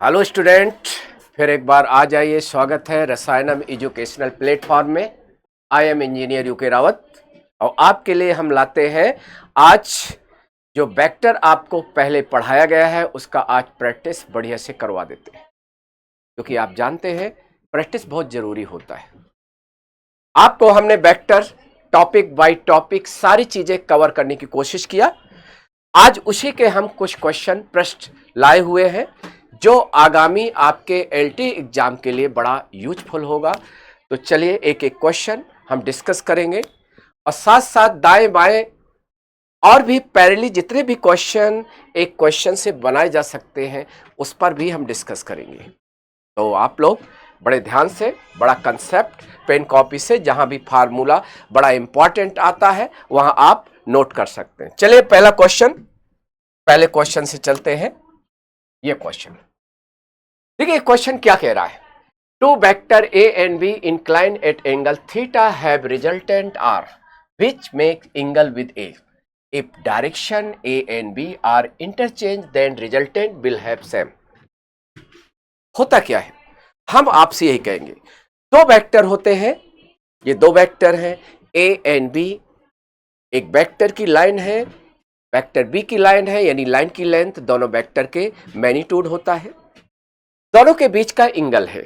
Hello student, फिर एक बार आ जाइए। स्वागत है रसायनम एजुकेशनल प्लेटफॉर्म में। I am engineer UK Rawat और आपके लिए हम लाते हैं आज जो वेक्टर आपको पहले पढ़ाया गया है उसका आज प्रैक्टिस बढ़िया से करवा देते हैं, क्योंकि आप जानते हैं प्रैक्टिस बहुत जरूरी होता है। आपको हमने वेक्टर टॉपिक बाय टॉपिक सारी चीजें कवर करने की कोशिश किया। आज उसी के हम कुछ क्वेश्चन प्रश्न लाए हुए हैं जो आगामी आपके एलटी एग्जाम के लिए बड़ा यूजफुल होगा। तो चलिए एक एक क्वेश्चन हम डिस्कस करेंगे और साथ साथ दाएं बाएं और भी पैरेलली जितने भी क्वेश्चन एक क्वेश्चन से बनाए जा सकते हैं उस पर भी हम डिस्कस करेंगे। तो आप लोग बड़े ध्यान से बड़ा कंसेप्ट पेन कॉपी से जहां भी फार्मूला बड़ा इंपॉर्टेंट आता है वहां आप नोट कर सकते हैं। चलिए पहले क्वेश्चन से चलते हैं। ये क्वेश्चन देखिए, क्वेश्चन क्या कह रहा है। Two vector A and B incline at angle theta have resultant R which make angle with A. If direction A and B are interchange then resultant will have same. होता क्या है, हम आपसे यही कहेंगे। दो वेक्टर होते हैं, ये दो वेक्टर हैं ए एंड बी। एक वेक्टर की लाइन है, वेक्टर बी की लाइन है, यानी लाइन की लेंथ दोनों वेक्टर के मैग्नीट्यूड होता है। दोनों के बीच का एंगल है।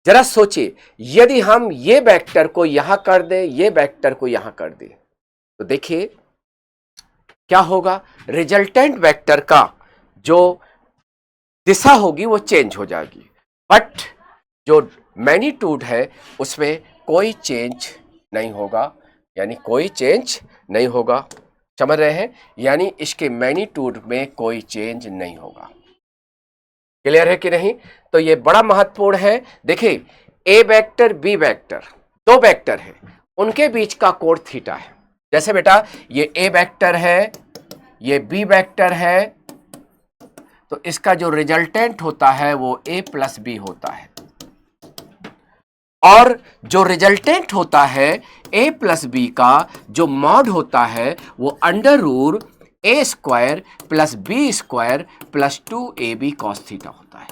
जरा सोचिए, यदि हम ये वेक्टर को यहां कर दें, ये वेक्टर को यहां कर दें, तो देखिए क्या होगा। रिजल्टेंट वेक्टर का जो दिशा होगी वो चेंज हो जाएगी, बट जो मैग्नीट्यूड है उसमें कोई चेंज नहीं होगा, यानी कोई चेंज नहीं होगा। समझ रहे हैं, यानी इसके मैग्नीट्यूड में कोई चेंज नहीं होगा। क्लियर है कि नहीं? तो ये बड़ा महत्वपूर्ण है। देखिए, ए वेक्टर बी वेक्टर दो वेक्टर है, उनके बीच का कोण थीटा है। जैसे बेटा ये ए वेक्टर है, ये बी वेक्टर है, तो इसका जो रिजल्टेंट होता है वो ए प्लस बी होता है, और जो रिजल्टेंट होता है ए प्लस बी का जो मॉड होता है वो under root a square plus b square plus 2ab cos theta होता है।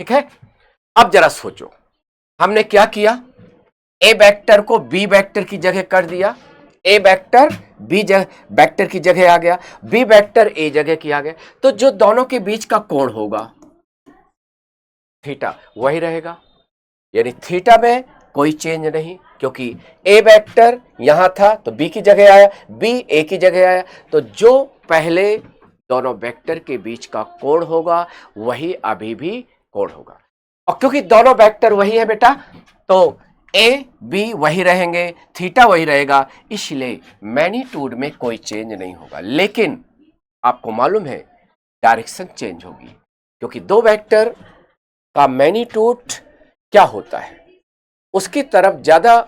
ठीक है, अब जरा सोचो, हमने क्या किया। ए वेक्टर को बी वेक्टर की जगह कर दिया, ए वेक्टर बी वेक्टर की जगह आ गया, बी वेक्टर ए जगह की आ गया, तो जो दोनों के बीच का कोण होगा थीटा वही रहेगा, यानी थीटा में कोई चेंज नहीं, क्योंकि ए वेक्टर यहां था तो बी की जगह आया, बी ए की जगह आया, तो जो पहले दोनों वेक्टर के बीच का कोण होगा वही अभी भी कोण होगा। और क्योंकि दोनों वेक्टर वही है बेटा, तो ए बी वही रहेंगे, थीटा वही रहेगा, इसलिए मैग्नीट्यूड में कोई चेंज नहीं होगा। लेकिन आपको मालूम है डायरेक्शन चेंज होगी, क्योंकि दो वेक्टर का मैग्नीट्यूड क्या होता है, उसकी तरफ ज्यादा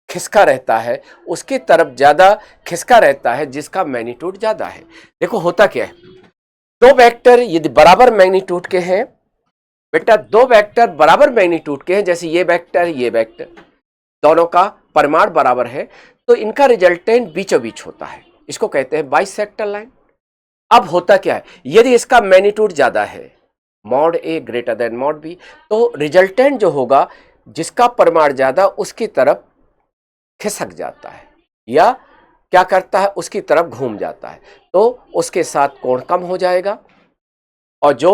खिसका रहता है, उसकी तरफ ज्यादा खिसका रहता है जिसका मैग्नीट्यूड ज्यादा है। देखो होता क्या है, दो वेक्टर यदि बराबर मैग्नीट्यूड के हैं बेटा, दो वेक्टर बराबर मैग्नीट्यूड के हैं, जैसे ये वेक्टर दोनों का परिमाण बराबर है, तो इनका रिजल्टेंट बीचों बीच होता है, इसको कहते हैं बाइसेक्टर लाइन। अब होता क्या है, यदि इसका मैग्नीट्यूड ज्यादा है, मॉड ए ग्रेटर देन मॉड बी, तो रिजल्टेंट जो होगा जिसका परिमाण ज्यादा उसकी तरफ खिसक जाता है या क्या करता है उसकी तरफ घूम जाता है, तो उसके साथ कोण कम हो जाएगा। और जो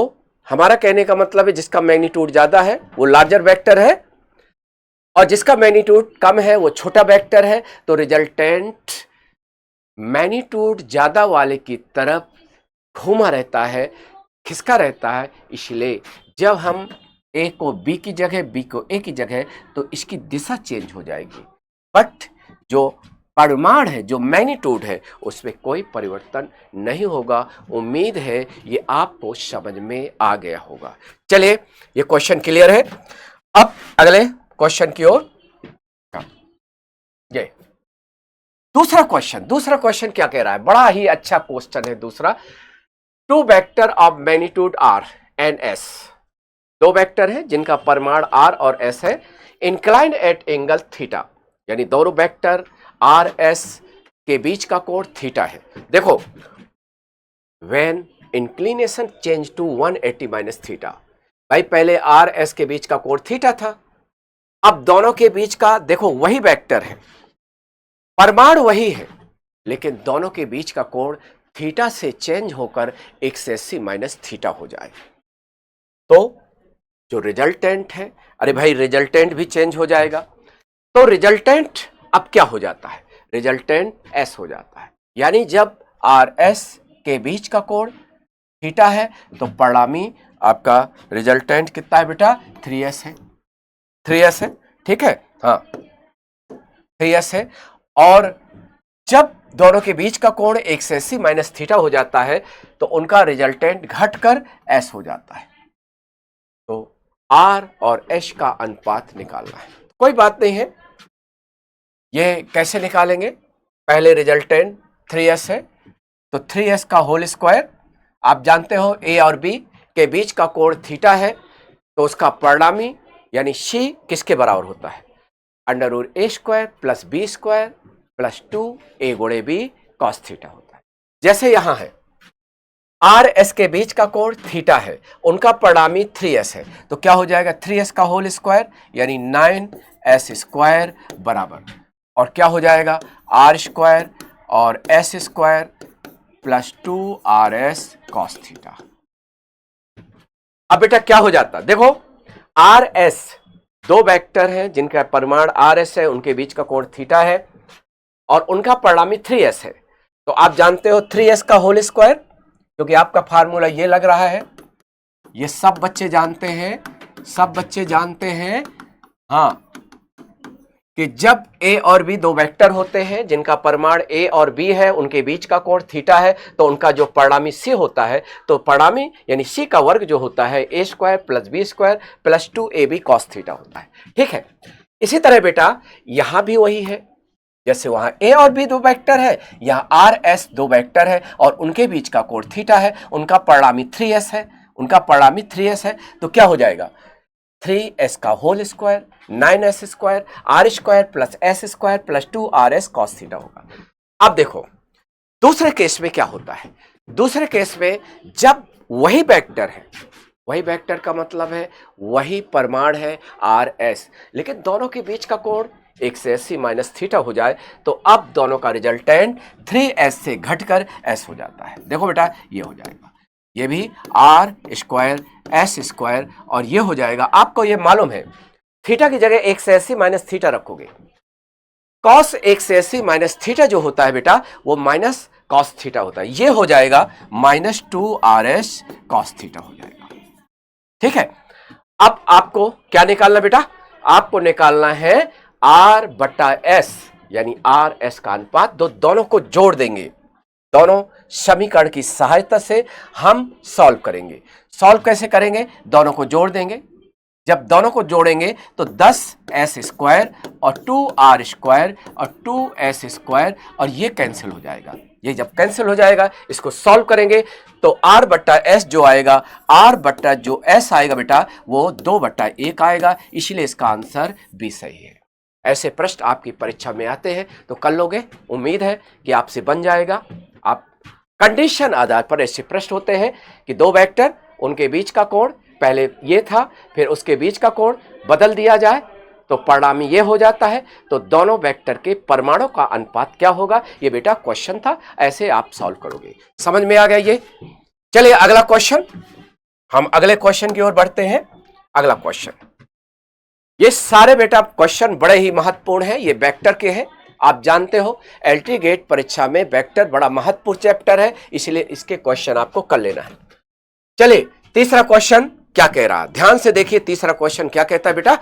हमारा कहने का मतलब है जिसका मैग्नीट्यूड ज्यादा है वो लार्जर वेक्टर है, और जिसका मैग्नीट्यूड कम है वो छोटा वेक्टर है, तो रिजल्टेंट मैग्नीट्यूड ज्यादा वाले की तरफ घूमा रहता है, खिसका रहता है। इसलिए जब हम ए को बी की जगह, बी को ए की जगह, तो इसकी दिशा चेंज हो जाएगी, बट जो परिमाण है, जो मैग्नीट्यूड है, उसमें कोई परिवर्तन नहीं होगा। उम्मीद है ये आपको समझ में आ गया होगा। चलिए ये क्वेश्चन क्लियर है। अब अगले क्वेश्चन की ओर। ये दूसरा क्वेश्चन क्या कह रहा है, बड़ा ही अच्छा क्वेश्चन है दूसरा। Two vector of magnitude R and S, दो वेक्टर हैं जिनका परिमाण आर और एस है, इंक्लाइन एट एंगल थीटा, यानी दोनों वेक्टर आर एस के बीच का कोण थीटा है। देखो, when inclination change to 180 minus theta. भाई पहले आर एस के बीच का कोण थीटा था, अब दोनों के बीच का देखो वही वेक्टर है, परिमाण वही है, लेकिन दोनों के बीच का कोण थीटा से चेंज होकर 180 माइनस थीटा हो जाए तो जो रिजल्टेंट है, अरे भाई रिजल्टेंट भी चेंज हो जाएगा, तो रिजल्टेंट अब क्या हो जाता है, रिजल्टेंट एस हो जाता है। यानी जब आर एस के बीच का कोण थीटा है तो परिणामी आपका रिजल्टेंट कितना है बेटा, 3s है, 3s है, ठीक है, हाँ 3s है। और जब दोनों के बीच का कोण 180 माइनस थीटा हो जाता है तो उनका रिजल्टेंट घटकर s हो जाता है। तो r और h का अनुपात निकालना है, कोई बात नहीं है, ये कैसे निकालेंगे, पहले रिजल्टेंट 3s है तो 3s का होल स्क्वायर, आप जानते हो a और b के बीच का कोण थीटा है तो उसका परिणामी यानी c किसके बराबर होता है, under root a square plus b square plus 2a गुणे b कॉस थीटा होता है। जैसे यहां है आर एस के बीच का कोण थीटा है, उनका परिणामी 3s है तो क्या हो जाएगा, 3s का होल स्क्वायर यानी 9s स्क्वायर बराबर, और क्या हो जाएगा आर स्क्वायर और S square plus 2rs cos theta. अब बेटा क्या हो जाता, देखो आर एस दो वेक्टर हैं जिनका परिमाण आर एस है, उनके बीच का कोण थीटा है और उनका परिणामी 3s है, तो आप जानते हो 3s का होल स्क्वायर, क्योंकि आपका फार्मूला ये लग रहा है, ये सब बच्चे जानते हैं, सब बच्चे जानते हैं हाँ, कि जब a और b दो वेक्टर होते हैं जिनका परिमाण a और b है, उनके बीच का कोण थीटा है, तो उनका जो परिणामी c होता है, तो परिणामी यानी c का वर्ग जो होता है a square plus b square plus 2ab cos theta होता है, ठीक है। इसी तरह बेटा यहां भी वही है, जैसे वहां a और b दो वेक्टर है, यहां आर एस दो वेक्टर है और उनके बीच का कोण थीटा है, उनका परिणामी 3s है, उनका परिणामी 3s है, तो क्या हो जाएगा 3s का whole square 9s square R square plus S square plus 2rs cos theta होगा। अब देखो दूसरे केस में क्या होता है, दूसरे केस में जब वही वेक्टर है, वही वेक्टर का मतलब है वही परिमाण है आर एस, लेकिन दोनों के बीच का कोण 180 माइनस थीटा हो जाए तो अब दोनों का रिजल्टेंट 3s से घटकर s हो जाता है। देखो बेटा ये हो जाएगा, ये भी आर स्क्वायर एस स्क्वायर और ये हो जाएगा, आपको ये मालूम है थीटा की जगह 180 माइनस थीटा रखोगे, कॉस 180 माइनस थीटा जो होता है बेटा वो माइनस कॉस थीटा होता है, ये हो जाएगा माइनस 2rs कॉस थीटा हो जाएगा, ठीक है। अब आपको क्या निकालना बेटा, आपको निकालना है r बटा s यानी आर एस का अनुपात, दोनों को जोड़ देंगे, दोनों समीकरण की सहायता से हम सॉल्व करेंगे। सॉल्व कैसे करेंगे, दोनों को जोड़ देंगे, जब दोनों को जोड़ेंगे तो 10s स्क्वायर और 2r स्क्वायर और 2s स्क्वायर और ये कैंसिल हो जाएगा, ये जब कैंसिल हो जाएगा इसको सॉल्व करेंगे तो r बट्टा s जो आएगा, r बट्टा जो s आएगा बेटा वो 2/1 आएगा, इसलिए इसका आंसर B सही है। ऐसे प्रश्न आपकी परीक्षा में आते हैं तो कर लोगे, उम्मीद है कि आपसे बन जाएगा। आप कंडीशन आधार पर ऐसे प्रश्न होते हैं कि दो वेक्टर उनके बीच का कोण पहले ये था फिर उसके बीच का कोण बदल दिया जाए तो परिणामी ये हो जाता है, तो दोनों वेक्टर के परमाणु का अनुपात क्या होगा, ये बेटा क्वेश्चन था, ऐसे आप सॉल्व करोगे। समझ में आ गया ये, चलिए अगला क्वेश्चन, हम अगले क्वेश्चन की ओर बढ़ते हैं। अगला क्वेश्चन, ये सारे बेटा क्वेश्चन बड़े ही महत्वपूर्ण हैं, ये वेक्टर के हैं, आप जानते हो एलटी गेट परीक्षा में वेक्टर बड़ा महत्वपूर्ण चैप्टर है, इसलिए इसके क्वेश्चन आपको कर लेना है। चलिए तीसरा क्वेश्चन क्या कह रहा है, ध्यान से देखिए तीसरा क्वेश्चन क्या कहता है बेटा,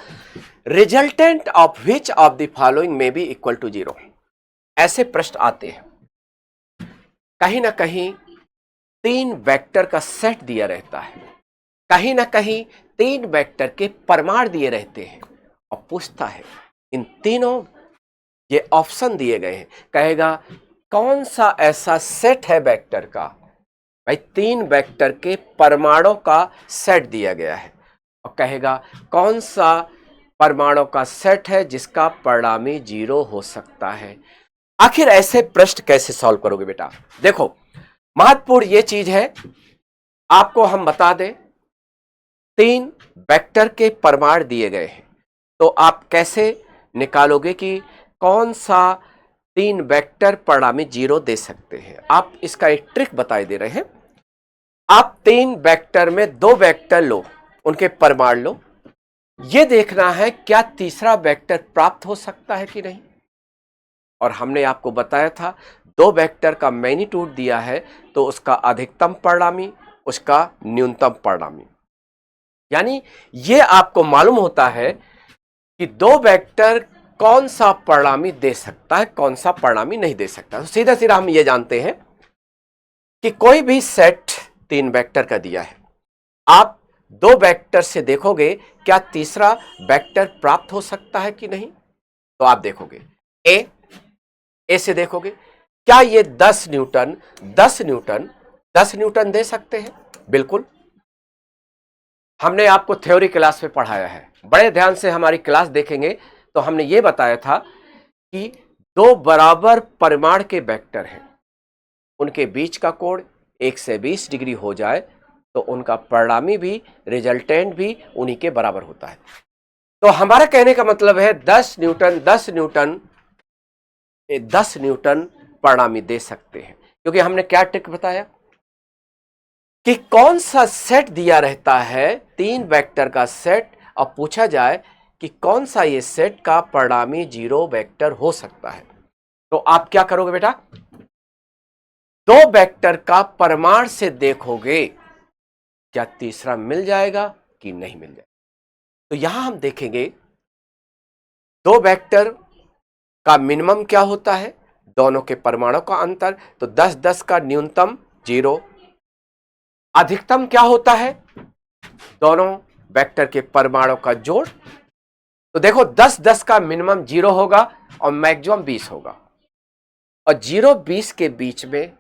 resultant of which of the following में बी इक्वल टू 0। ऐसे प्रश्न आते हैं, कहीं ना कहीं तीन वेक्टर का सेट दिया रहता है, कहीं ना कहीं तीन वेक्टर के परिमाण दिए रहते हैं और पूछता है इन तीनों ये ऑप्शन दिए गए हैं, कहेगा कौन सा ऐसा सेट है वेक्टर का, भाई तीन वेक्टर के परमाणु का सेट दिया गया है और कहेगा कौन सा परमाणु का सेट है जिसका परिणामी 0 हो सकता है। आखिर ऐसे प्रश्न कैसे सॉल्व करोगे बेटा, देखो महत्वपूर्ण ये चीज है आपको हम बता दें, 3 वेक्टर के परिमाण दिए गए हैं, तो आप कैसे निकालोगे कि कौन सा 3 वेक्टर परिणामी 0 दे सकते हैं। आप इसका एक ट्रिक बताए दे रहे हैं। आप 3 वेक्टर में 2 वेक्टर लो, उनके परिमाण लो, यह देखना है क्या तीसरा वेक्टर प्राप्त हो सकता है कि नहीं। और हमने आपको बताया था 2 वेक्टर का मैग्नीट्यूड दिया है तो उसका अधिकतम परिणामी, उसका न्यूनतम परिणामी, यानी यह आपको मालूम होता है कि 2 वेक्टर कौन सा परिणामी दे सकता है, कौन सा परिणामी नहीं दे सकता। तो सीधा सीधा हम ये जानते हैं कि कोई भी सेट 3 वेक्टर का दिया है, आप 2 वेक्टर से देखोगे क्या तीसरा वेक्टर प्राप्त हो सकता है कि नहीं। तो आप देखोगे ए से देखोगे क्या ये 10 न्यूटन 10 न्यूटन 10 न्यूटन दे सकते हैं। बिल्कुल, हमने आपको थ्योरी क्लास में पढ़ाया है, बड़े ध्यान से हमारी क्लास देखेंगे तो हमने ये बताया था कि 2 बराबर परिमाण के वेक्टर हैं, उनके बीच का कोण 120 डिग्री हो जाए तो उनका परिणामी भी, रिजल्टेंट भी उन्हीं के बराबर होता है। तो हमारा कहने का मतलब है 10 न्यूटन 10 न्यूटन 10 न्यूटन परिणामी दे सकते हैं, क्योंकि हमने क्या ट्रिक बताया कि कौन सा सेट दिया रहता है 3 वेक्टर का सेट, अब पूछा जाए कि कौन सा ये सेट का परिणामी 0 वेक्टर हो सकता है, तो आप क्या करोगे बेटा, 2 वेक्टर का परिमाण से देखोगे क्या तीसरा मिल जाएगा कि नहीं मिल जाएगा। तो यहां हम देखेंगे 2 वेक्टर का मिनिमम क्या होता है, दोनों के परिमाणों का अंतर, तो 10 10 का न्यूनतम 0। अधिकतम क्या होता है, दोनों वेक्टर के परिमाणों का जोड़। तो देखो 10 10 का मिनिमम 0 होगा और मैक्सिमम 20 होगा, और 0 20 के बीच में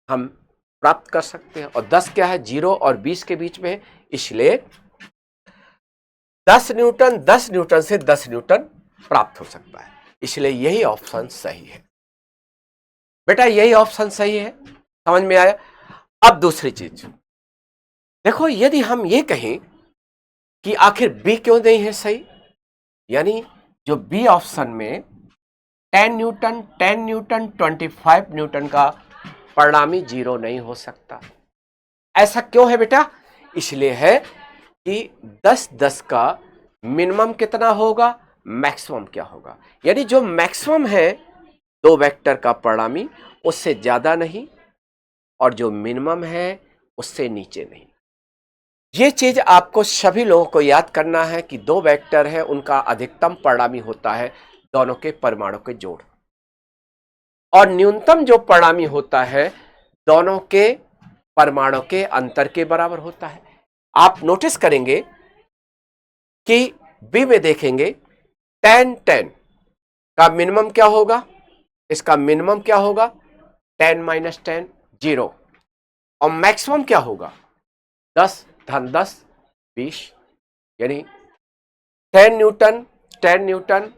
हम प्राप्त कर सकते हैं, और 10 क्या है, 0 और 20 के बीच में है, इसलिए 10 न्यूटन से 10 न्यूटन प्राप्त हो सकता है, इसलिए यही ऑप्शन सही है बेटा, यही ऑप्शन सही है। समझ में आया। अब दूसरी चीज देखो, यदि हम ये कहें कि आखिर बी क्यों नहीं है सही, यानी जो बी ऑप्शन में 10 न्यूटन 25 न्यूटन का परिणामी 0 नहीं हो सकता, ऐसा क्यों है बेटा, इसलिए है कि 10 10 का मिनिमम कितना होगा, मैक्सिमम क्या होगा, यानी जो मैक्सिमम है 2 वेक्टर का परिणामी उससे ज्यादा नहीं, और जो मिनिमम है उससे नीचे नहीं। ये चीज आपको सभी लोगों को याद करना है कि 2 वेक्टर है, उनका अधिकतम परिणामी होता है दोनों के परिमाणों के जोड़, और न्यूनतम जो परिणामी होता है दोनों के परिमाणों के अंतर के बराबर होता है। आप नोटिस करेंगे कि बी में देखेंगे 10 10 का मिनिमम क्या होगा, इसका मिनिमम क्या होगा, 10 माइनस 10 0, और मैक्सिमम क्या होगा, 10 धन 10 20, यानी 10 न्यूटन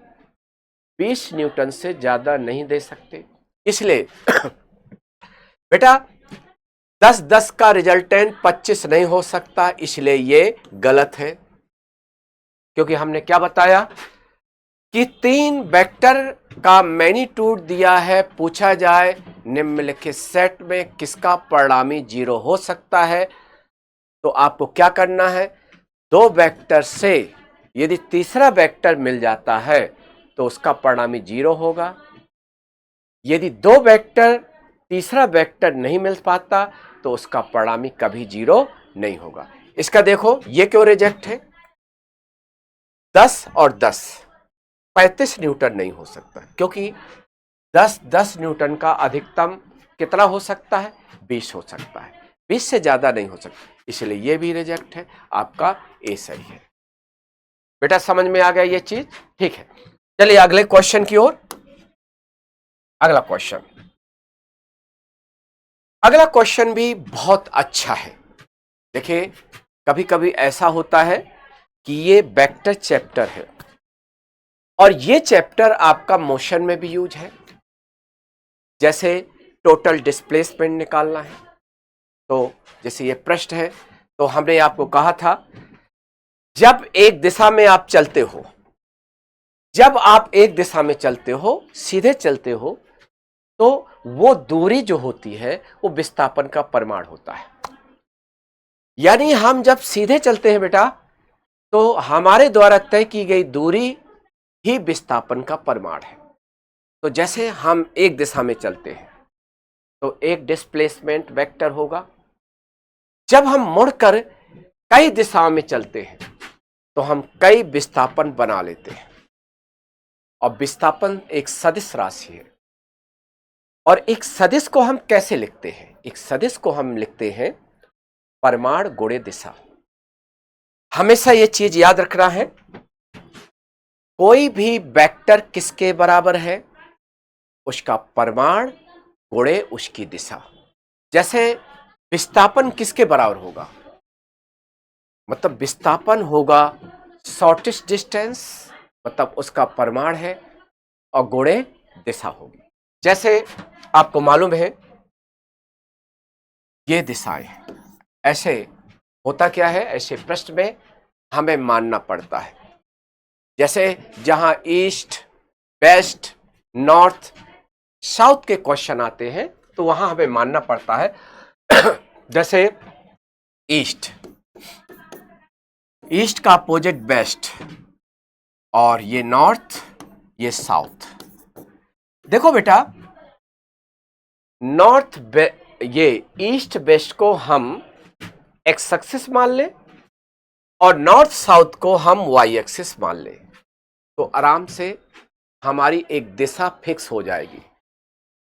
20 न्यूटन से ज्यादा नहीं दे सकते, इसलिए बेटा 10 10 का रिजल्टेंट 25 नहीं हो सकता, इसलिए ये गलत है, क्योंकि हमने क्या बताया कि 3 वेक्टर का मैग्नीट्यूड दिया है, पूछा जाए निम्नलिखित सेट में किसका परिणामी 0 हो सकता है, तो आपको क्या करना है, 2 वेक्टर से यदि तीसरा वेक्टर मिल जाता है तो उसका परिणामी 0 होगा, यदि 2 वेक्टर तीसरा वेक्टर नहीं मिल पाता तो उसका परिणामी कभी 0 नहीं होगा। इसका देखो ये क्यों रिजेक्ट है, 10 और 10 35 न्यूटन नहीं हो सकता, क्योंकि 10 10 न्यूटन का अधिकतम कितना हो सकता है, 20 हो सकता है, 20 से ज्यादा नहीं हो सकता, इसलिए ये भी रिजेक्ट है, आपका ए सही है। बेटा समझ में आ गया ये चीज, ठीक है। चलिए अगले क्वेश्चन की ओर। अगला क्वेश्चन भी बहुत अच्छा है। देखिए कभी कभी ऐसा होता है कि ये वेक्टर चैप्टर है और ये चैप्टर आपका मोशन में भी यूज है, जैसे टोटल डिस्प्लेसमेंट निकालना है, तो जैसे ये पृष्ठ है, तो हमने आपको कहा था जब एक दिशा में आप चलते हो, जब आप एक दिशा में चलते हो, सीधे चलते हो, तो वो दूरी जो होती है वो विस्थापन का परिमाण होता है। यानी हम जब सीधे चलते हैं बेटा, तो हमारे द्वारा तय की गई दूरी ही विस्थापन का परिमाण है। तो जैसे हम एक दिशा में चलते हैं तो एक डिस्प्लेसमेंट वेक्टर होगा। जब हम मुड़कर कई दिशाओं में चलते हैं तो हम कई विस्थापन बना लेते हैं। और विस्थापन एक सदिश राशि है। और एक सदिश को हम कैसे लिखते हैं? एक सदिश को हम लिखते हैं परिमाण गुणे दिशा। हमेशा यह चीज याद रखना है, कोई भी वेक्टर किसके बराबर है? उसका परिमाण गुणे उसकी दिशा। जैसे विस्थापन किसके बराबर होगा? मतलब विस्थापन होगा शॉर्टेस्ट डिस्टेंस, मतलब उसका परिमाण है, और गुणे दिशा होगी। जैसे आपको मालूम है ये दिशाएं, ऐसे होता क्या है, ऐसे प्रश्न में हमें मानना पड़ता है। जैसे जहां ईस्ट, वेस्ट, नॉर्थ, साउथ के क्वेश्चन आते हैं तो वहां हमें मानना पड़ता है जैसे ईस्ट, ईस्ट का अपोजिट वेस्ट, और ये नॉर्थ, ये साउथ। देखो बेटा, ये ईस्ट वेस्ट को हम एक्स एक्सिस मान लें और नॉर्थ साउथ को हम वाई एक्सिस मान लें, तो आराम से हमारी एक दिशा फिक्स हो जाएगी।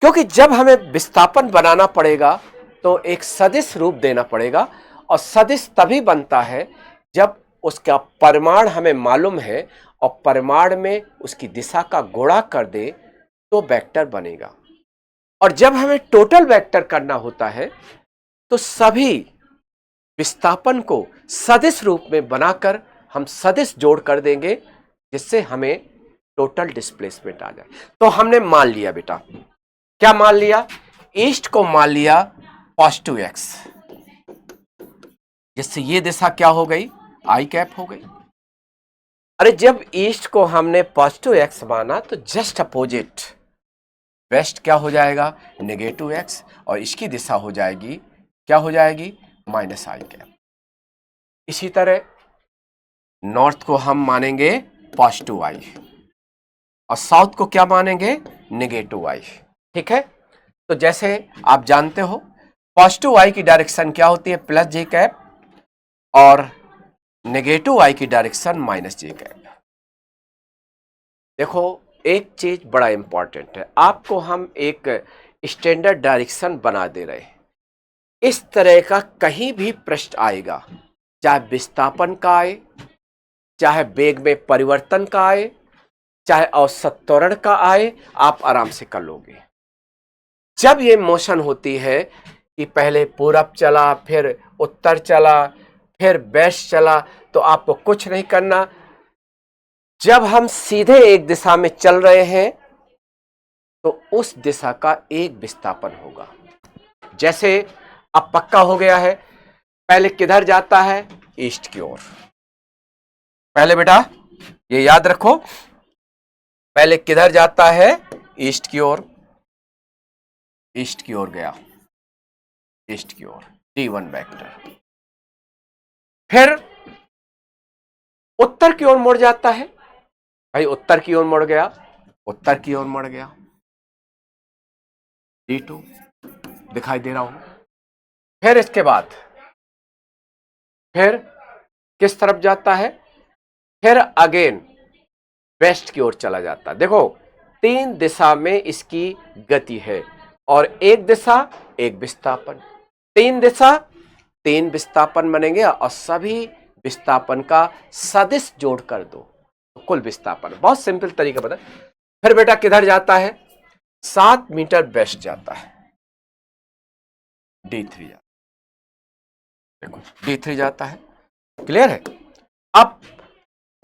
क्योंकि जब हमें विस्थापन बनाना पड़ेगा तो एक सदिश रूप देना पड़ेगा, और सदिश तभी बनता है जब उसका परिमाण हमें मालूम है और परिमाण में उसकी दिशा का गुणा कर दे तो वेक्टर बनेगा। और जब हमें टोटल वेक्टर करना होता है तो सभी विस्थापन को सदिश रूप में बनाकर हम सदिश जोड़ कर देंगे, जिससे हमें टोटल डिस्प्लेसमेंट आ जाए। तो हमने मान लिया बेटा, क्या मान लिया? ईस्ट को मान लिया पॉजिटिव एक्स, जिससे ये दिशा क्या हो गई? आई कैप हो गई। अरे जब ईस्ट को हमने पॉजिटिव एक्स माना तो जस्ट अपोजिट वेस्ट क्या हो जाएगा? नेगेटिव एक्स, और इसकी दिशा हो जाएगी, क्या हो जाएगी? माइनस आई कैप। इसी तरह नॉर्थ को हम मानेंगे पॉजिटिव आई और साउथ को क्या मानेंगे? नेगेटिव आई। ठीक है, तो जैसे आप जानते हो पॉजिटिव आई की डायरेक्शन क्या होती है? प्लस जे कैप, और नेगेटिव आई की डायरेक्शन माइनस जे कैप। देखो एक चीज बड़ा इंपॉर्टेंट है, आपको हम एक स्टैंडर्ड डायरेक्शन बना दे रहे हैं। इस तरह का कहीं भी प्रश्न आएगा, चाहे विस्थापन का आए, चाहे वेग में परिवर्तन का आए, चाहे औसत त्वरण का आए, आप आराम से कर लोगे। जब ये मोशन होती है कि पहले पूरब चला, फिर उत्तर चला, फिर वेस्ट चला, तो आपको कुछ नहीं करना। जब हम सीधे एक दिशा में चल रहे हैं तो उस दिशा का एक विस्थापन होगा। जैसे अब पक्का हो गया है, पहले किधर जाता है? ईस्ट की ओर। पहले बेटा ये याद रखो, पहले किधर जाता है? ईस्ट की ओर। ईस्ट की ओर गया, ईस्ट की ओर, T1 वेक्टर। फिर उत्तर की ओर मुड़ जाता है, भाई उत्तर की ओर मुड़ गया, उत्तर की ओर मुड़ गया, T2 दिखाई दे रहा हूं। फिर इसके बाद फिर किस तरफ जाता है? फिर अगेन वेस्ट की ओर चला जाता है। देखो 3 दिशा में इसकी गति है, और एक दिशा एक विस्थापन, 3 दिशा 3 विस्थापन बनेंगे, और सभी विस्थापन का सदिश जोड़ कर दो तो कुल विस्थापन। बहुत सिंपल तरीका बता। फिर बेटा किधर जाता है? 7 मीटर वेस्ट जाता है, D3 जाता है। देखो D3 जाता है, क्लियर है? अब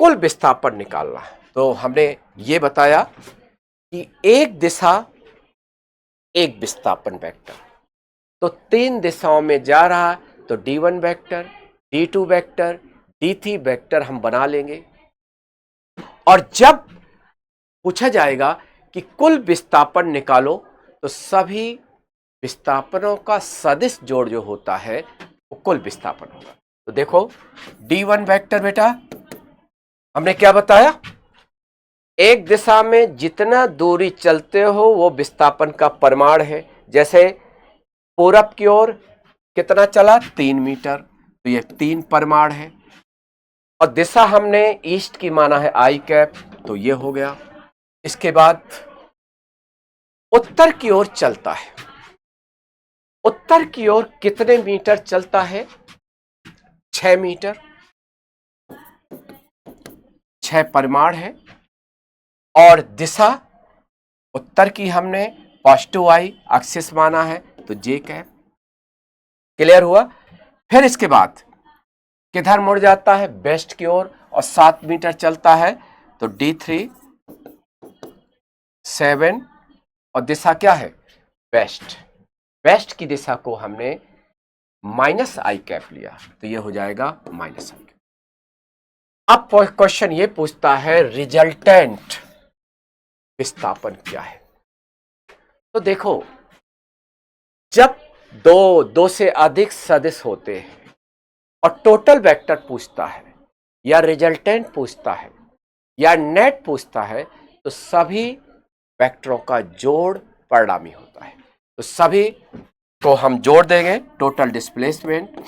कुल विस्थापन निकालना है, तो हमने ये बताया कि एक दिशा एक विस्थापन वेक्टर। तो 3 दिशाओं में जा रहा है तो D1 vector, D2 vector, D3 vector हम बना लेंगे। और जब पूछा जाएगा कि कुल विस्थापन निकालो तो सभी विस्थापनों का सदिश जोड़ जो होता है वो कुल विस्थापन होगा। तो देखो D1 वेक्टर बेटा हमने क्या बताया, एक दिशा में जितना दूरी चलते हो वो विस्थापन का परिमाण है। जैसे पूरब की ओर कितना चला 3 मीटर, तो ये 3 परिमाण है। और दिशा हमने ईस्ट की माना है आई कैप, तो ये हो गया। इसके बाद उत्तर की ओर चलता है, उत्तर की ओर कितने मीटर चलता है 6 मीटर, 6 परिमाण है। और दिशा उत्तर की हमने पॉजिटिव आई एक्सिस माना है तो जे कैप। क्लियर हुआ। फिर इसके बाद किधर मुड़ जाता है वेस्ट की ओर और 7 मीटर चलता है तो D3 7 और दिशा क्या है वेस्ट। वेस्ट की दिशा को हमने माइनस आई कैप लिया तो ये हो जाएगा माइनस आई कैप। अब क्वेश्चन ये पूछता है रिजल्टेंट विस्थापन क्या है। तो देखो जब दो से अधिक सदिश होते हैं और टोटल वेक्टर पूछता है या रिजल्टेंट पूछता है या नेट पूछता है तो सभी वेक्टरों का जोड़ परिणामी होता है। तो सभी को हम जोड़ देंगे, टोटल डिस्प्लेसमेंट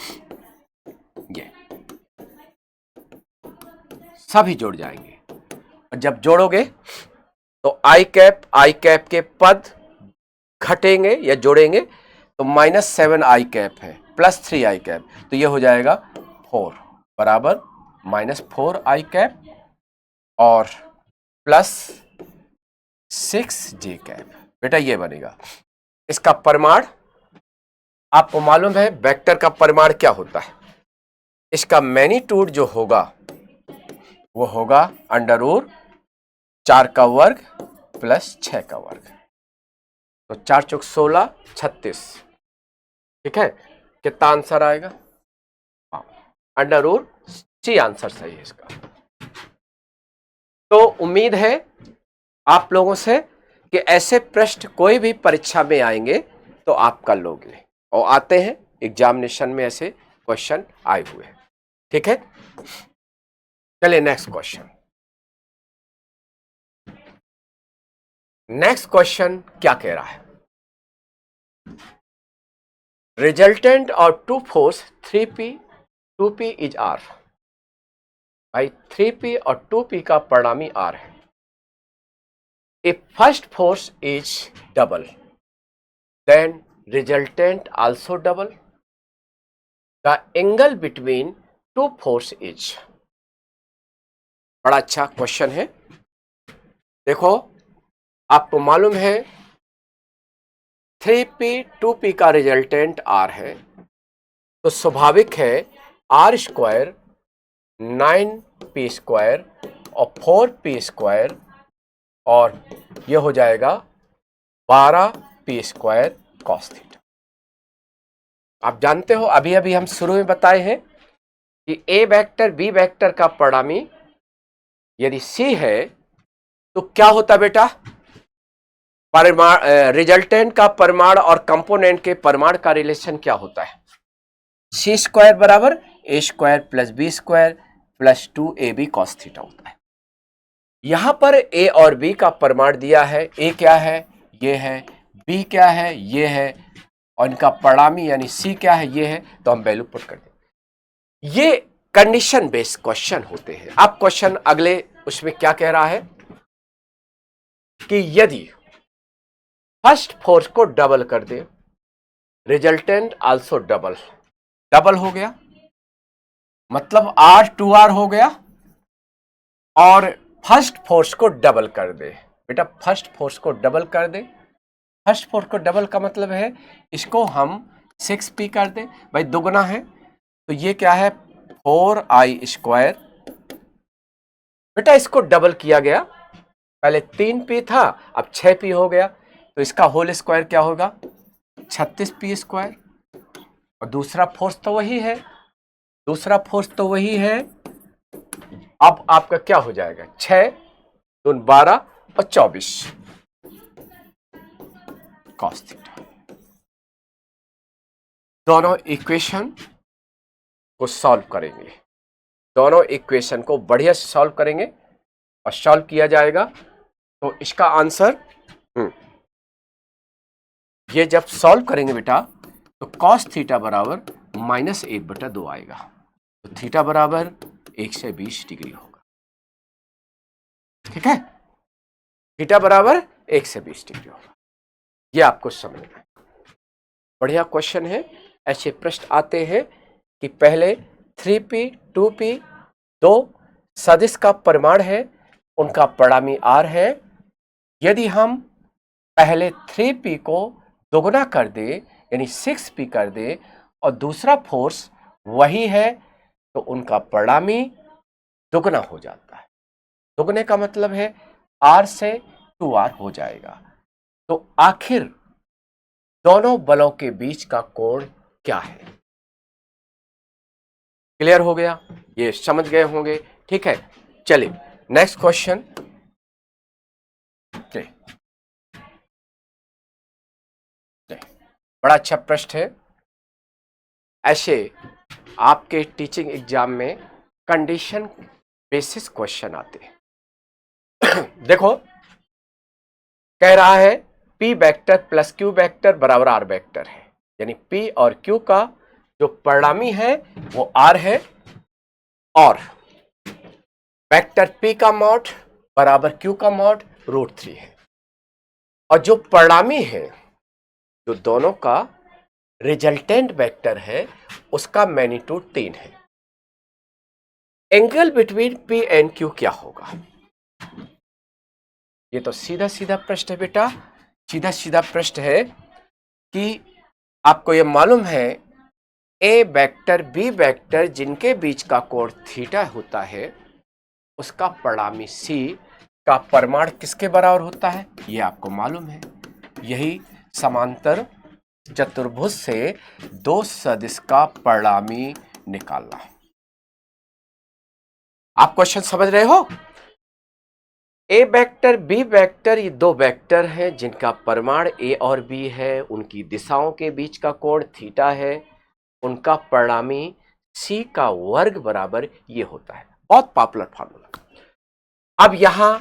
ये सभी जुड़ जाएंगे। और जब जोड़ोगे तो आई कैप के पद घटेंगे या जोड़ेंगे तो -7 आई कैप है +3 आई कैप, तो ये हो जाएगा 4 बराबर -4 आई कैप और +6 जे कैप। बेटा ये बनेगा इसका परिमाण। आपको मालूम है वेक्टर का परिमाण क्या होता है, इसका मैग्नीट्यूड जो होगा वो होगा √4 का वर्ग +6 का वर्ग, तो 4 चौक 16 36। ठीक है, कितना आंसर आएगा √C आंसर सही है इसका। तो उम्मीद है आप लोगों से कि ऐसे प्रश्न कोई भी परीक्षा में आएंगे तो आप कर लोगे, और आते हैं एग्जामिनेशन में ऐसे क्वेश्चन आए हुए हैं। ठीक है, चलिए नेक्स्ट क्वेश्चन। नेक्स्ट क्वेश्चन क्या कह रहा है, रिजल्टेंट और to force 3P 2P is R। भाई 3P और 2P का परिणामी R है। If first force is double, then resultant also double. The angle between two force is। बड़ा अच्छा क्वेश्चन है। देखो आपको मालूम है 3P 2P का रिजल्टेंट R है, तो स्वाभाविक है R² 9P² और 4P² और यह हो जाएगा 12P² cos थीटा। आप जानते हो अभी अभी हम शुरू में बताए हैं कि A वेक्टर B वेक्टर का परिणामी यदि C है तो क्या होता बेटा, परिमाण रिजल्टेंट का परिमाण और कंपोनेंट के परिमाण का रिलेशन क्या होता है, C² बराबर A² + B² + 2AB cos theta होता है। यहां पर A और B का परिमाण दिया है, A क्या है ये है, B क्या है ये है, और इनका परिणामी यानी C क्या है ये है, तो हम वैल्यू पुट कर दें। ये कंडीशन बेस्ड क्वेश्चन होते हैं। अब क्वेश्चन अगले उसमें क्या कह रहा है कि यदि फर्स्ट फोर्स को डबल कर दे, रिजल्टेंट आल्सो डबल, डबल हो गया मतलब R 2R हो गया, और फर्स्ट फोर्स को डबल कर दे। बेटा फर्स्ट फोर्स को डबल कर दे, फर्स्ट फोर्स को डबल का मतलब है इसको हम 6P कर दे, भाई दुगना है तो ये क्या है 4I²। बेटा इसको डबल किया गया, पहले 3P था अब 6P हो गया, तो इसका होल स्क्वायर क्या होगा 36P²। और दूसरा फोर्स तो वही है, दूसरा फोर्स तो वही है। अब आपका क्या हो जाएगा, 6 दून 12 और 24 कॉस थीटा। दोनों इक्वेशन को सॉल्व करेंगे, दोनों इक्वेशन को बढ़िया से सॉल्व करेंगे और सॉल्व किया जाएगा तो इसका आंसर ये जब सॉल्व करेंगे बेटा तो कॉस थीटा बराबर -1/2 आएगा, तो थीटा बराबर 120 डिग्री होगा। ठीक है, थीटा बराबर 120 डिग्री होगा, ये आपको समझना है। बढ़िया क्वेश्चन है। ऐसे प्रश्न आते हैं कि पहले 3p 2p दो सदिश का परिमाण है, उनका परिणामी r है। यदि हम पहले 3p को दोगुना कर दे यानी 6p कर दे और दूसरा फोर्स वही है तो उनका परिणामी दोगुना हो जाता है। दोगुने का मतलब है r से 2r हो जाएगा। तो आखिर दोनों बलों के बीच का कोण क्या है? क्लियर हो गया, ये समझ गए होंगे। ठीक है, चलिए नेक्स्ट क्वेश्चन। बड़ा अच्छा प्रश्न है। ऐसे आपके टीचिंग एग्जाम में कंडीशन बेसिस क्वेश्चन आते हैं। देखो, कह रहा है P vector plus Q vector बराबर R वेक्टर है, यानी P और Q का जो परिणामी है वो R है और वेक्टर P का मॉड बराबर Q का मॉड √3 है। और जो परिणामी है, जो दोनों का रिजल्टेंट वेक्टर है, उसका मैग्नीट्यूड 3 है। Angle between P and Q क्या होगा? ये तो सीधा सीधा प्रश्न है बेटा, सीधा सीधा प्रश्न है कि आपको ये मालूम है ए वेक्टर बी वेक्टर जिनके बीच का कोण थीटा होता है, उसका परिणामी C का परिमाण किसके बराबर होता है, ये आपको मालूम है। यही समांतर चतुर्भुज से दो सदिश का परिणामी निकालना है। आप क्वेश्चन समझ रहे हो? ए वेक्टर बी वेक्टर ये दो वेक्टर हैं जिनका परिमाण ए और बी है, उनकी दिशाओं के बीच का कोण थीटा है, उनका परिणामी सी का वर्ग बराबर ये होता है। बहुत पॉपुलर फार्मूला। अब यहां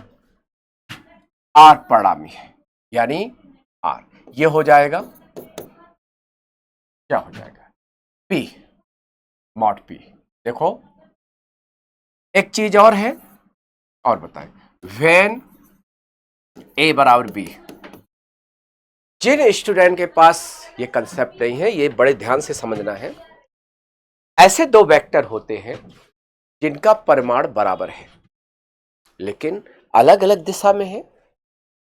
आर परिणामी है, यानी आर ये हो जाएगा, क्या हो जाएगा, पी मॉड पी। देखो एक चीज और है, और बताएं, व्हेन ए बराबर बी। जिन स्टूडेंट के पास ये कंसेप्ट नहीं है, ये बड़े ध्यान से समझना है। ऐसे दो वेक्टर होते हैं जिनका परिमाण बराबर है लेकिन अलग अलग दिशा में है।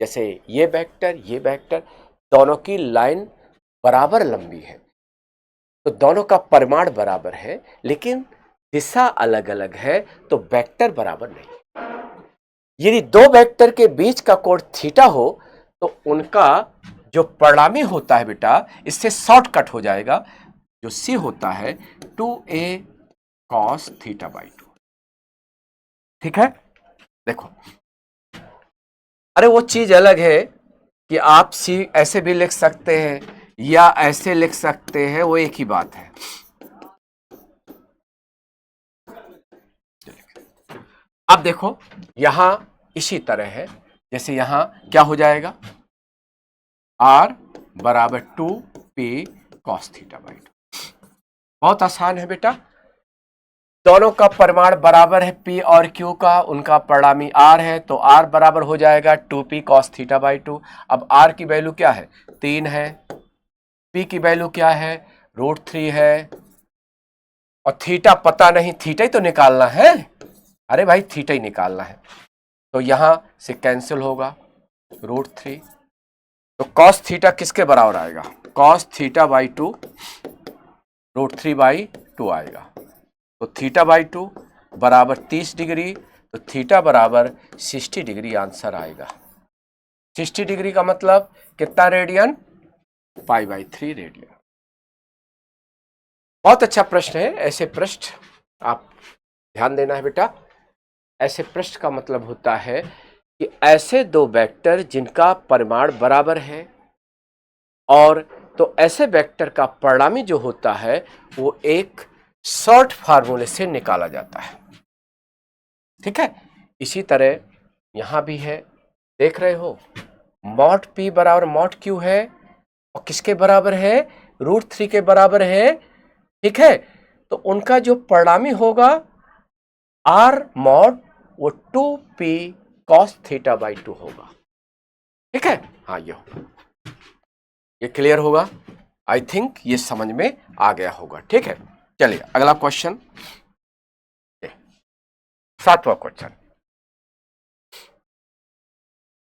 जैसे ये वेक्टर दोनों की लाइन बराबर लंबी है, तो दोनों का परिमाण बराबर है लेकिन दिशा अलग अलग है, तो वेक्टर बराबर नहीं। यदि दो वेक्टर के बीच का कोण थीटा हो तो उनका जो परिणामी होता है बेटा, इससे शॉर्टकट हो जाएगा। जो सी होता है 2a cos θ/2। ठीक है, देखो, अरे वो चीज अलग है कि आप सी ऐसे भी लिख सकते हैं या ऐसे लिख सकते हैं, वो एक ही बात है। अब देखो यहां इसी तरह है, जैसे यहां क्या हो जाएगा, R बराबर 2p cos θ/2। बहुत आसान है बेटा, दोनों का परिमाण बराबर है P और Q का, उनका परिणामी R है, तो R बराबर हो जाएगा 2p cos θ/2। अब R की वैल्यू क्या है, 3 है, P की वैल्यू क्या है, √3 है, और थीटा पता नहीं, थीटा ही तो निकालना है। अरे भाई थीटा ही निकालना है, तो यहां से कैंसिल होगा √3। तो cos थीटा किसके बराबर आएगा, cos θ/2 √3/2 आएगा। तो θ/2 बराबर 30 डिग्री, तो थीटा बराबर 60 डिग्री आंसर आएगा। 60 डिग्री का मतलब कितना रेडियन, π/3 रेडियन। बहुत अच्छा प्रश्न है। ऐसे पृष्ठ आप ध्यान देना है बेटा। ऐसे पृष्ठ का मतलब होता है कि ऐसे दो वेक्टर जिनका परिमाण बराबर है, और तो ऐसे वेक्टर का परिणामी जो होता है वो एक शॉर्ट फार्मूले से निकाला जाता है। ठीक है, इसी तरह यहां भी है, देख रहे हो, मॉड पी बराबर मॉड क्यू है, और किसके बराबर है, √3 के बराबर है। ठीक है, तो उनका जो परिणामी होगा आर मॉड, वो 2p cos θ/2 होगा। ठीक है, हाँ ये क्लियर होगा। आई थिंक ये समझ में आ गया होगा। ठीक है, चलिए अगला क्वेश्चन, 7वां क्वेश्चन।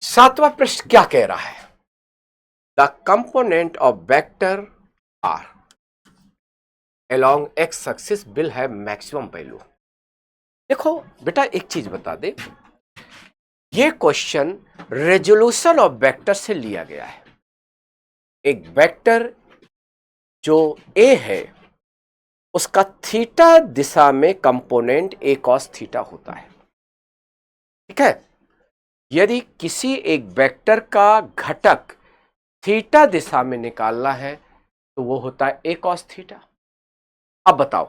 7वां प्रश्न क्या कह रहा है? The component of vector R along x axis will have maximum value। देखो बेटा, एक चीज बता दे, ये क्वेश्चन रेजोल्यूशन ऑफ वेक्टर से लिया गया है। एक वेक्टर जो a है उसका थीटा दिशा में कंपोनेंट a cos थीटा होता है। ठीक है, यदि किसी एक वेक्टर का घटक थीटा दिशा में निकालना है तो वो होता है a cos थीटा। अब बताओ,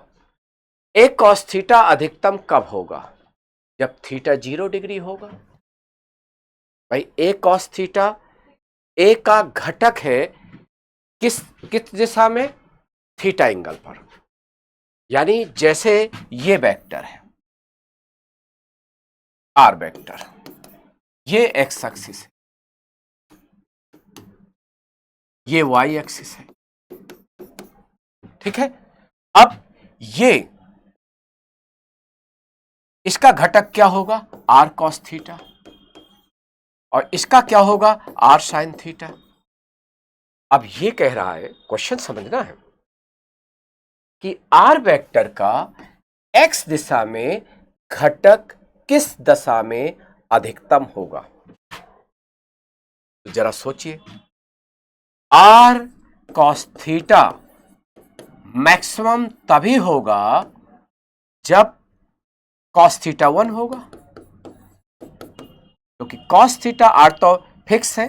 a cos थीटा अधिकतम कब होगा? जब थीटा 0 डिग्री होगा। भाई a cos थीटा a का घटक है किस दिशा में? थीटा एंगल पर। यानी जैसे ये वेक्टर है आर वेक्टर, ये एक्स एक्सिस है, ये वाई एक्सिस है। ठीक है, अब ये इसका घटक क्या होगा? आर कॉस थीटा, और इसका क्या होगा? R sine theta. अब ये कह रहा है, क्वेश्चन समझना है कि आर वेक्टर का एक्स दिशा में घटक किस दशा में अधिकतम होगा? तो जरा सोचिए, आर कॉस थीटा मैक्सिमम तभी होगा जब कॉस थीटा 1 होगा, क्योंकि कॉस थीटा आर तो फिक्स है।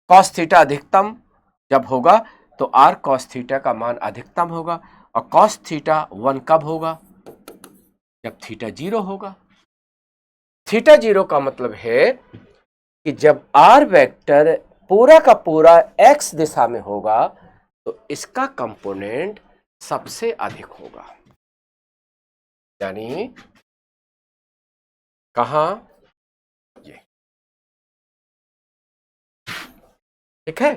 कॉस थीटा अधिकतम जब होगा तो आर कॉस थीटा का मान अधिकतम होगा, और कॉस थीटा 1 कब होगा? जब थीटा 0 होगा। थीटा 0 का मतलब है कि जब आर वेक्टर पूरा का पूरा एक्स दिशा में होगा तो इसका कंपोनेंट सबसे अधिक होगा। यानी कहां? ये। ठीक है,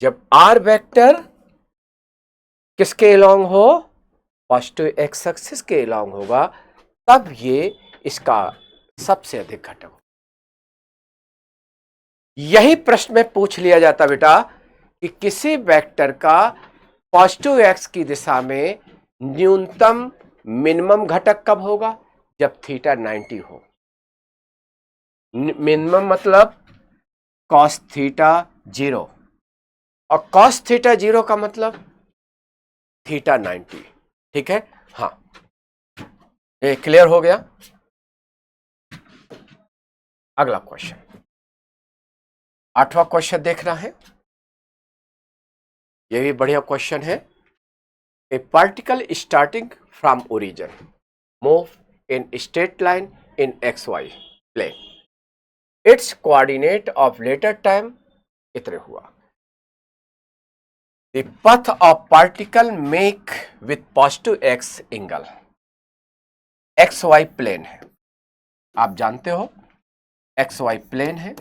जब आर वेक्टर किसके अलोंग हो? पॉजिटिव एक्स एक्सिस के अलोंग होगा, तब ये इसका सबसे अधिक घटक होगा। यही प्रश्न में पूछ लिया जाता बेटा कि किसी वेक्टर का पॉजिटिव एक्स की दिशा में न्यूनतम मिनिमम घटक कब होगा? जब थीटा 90 हो। मिनिमम मतलब कॉस थीटा 0, और कॉस थीटा 0 का मतलब थीटा 90। ठीक है, हाँ ये क्लियर हो गया। अगला क्वेश्चन, 8वां क्वेश्चन देखना है। ये भी बढ़िया क्वेश्चन है। A particle starting from origin move in straight line in XY plane, its coordinate of later time कितने हुआ? The path of particle make with positive x angle, XY plane है, आप जानते हो XY प्लेन है।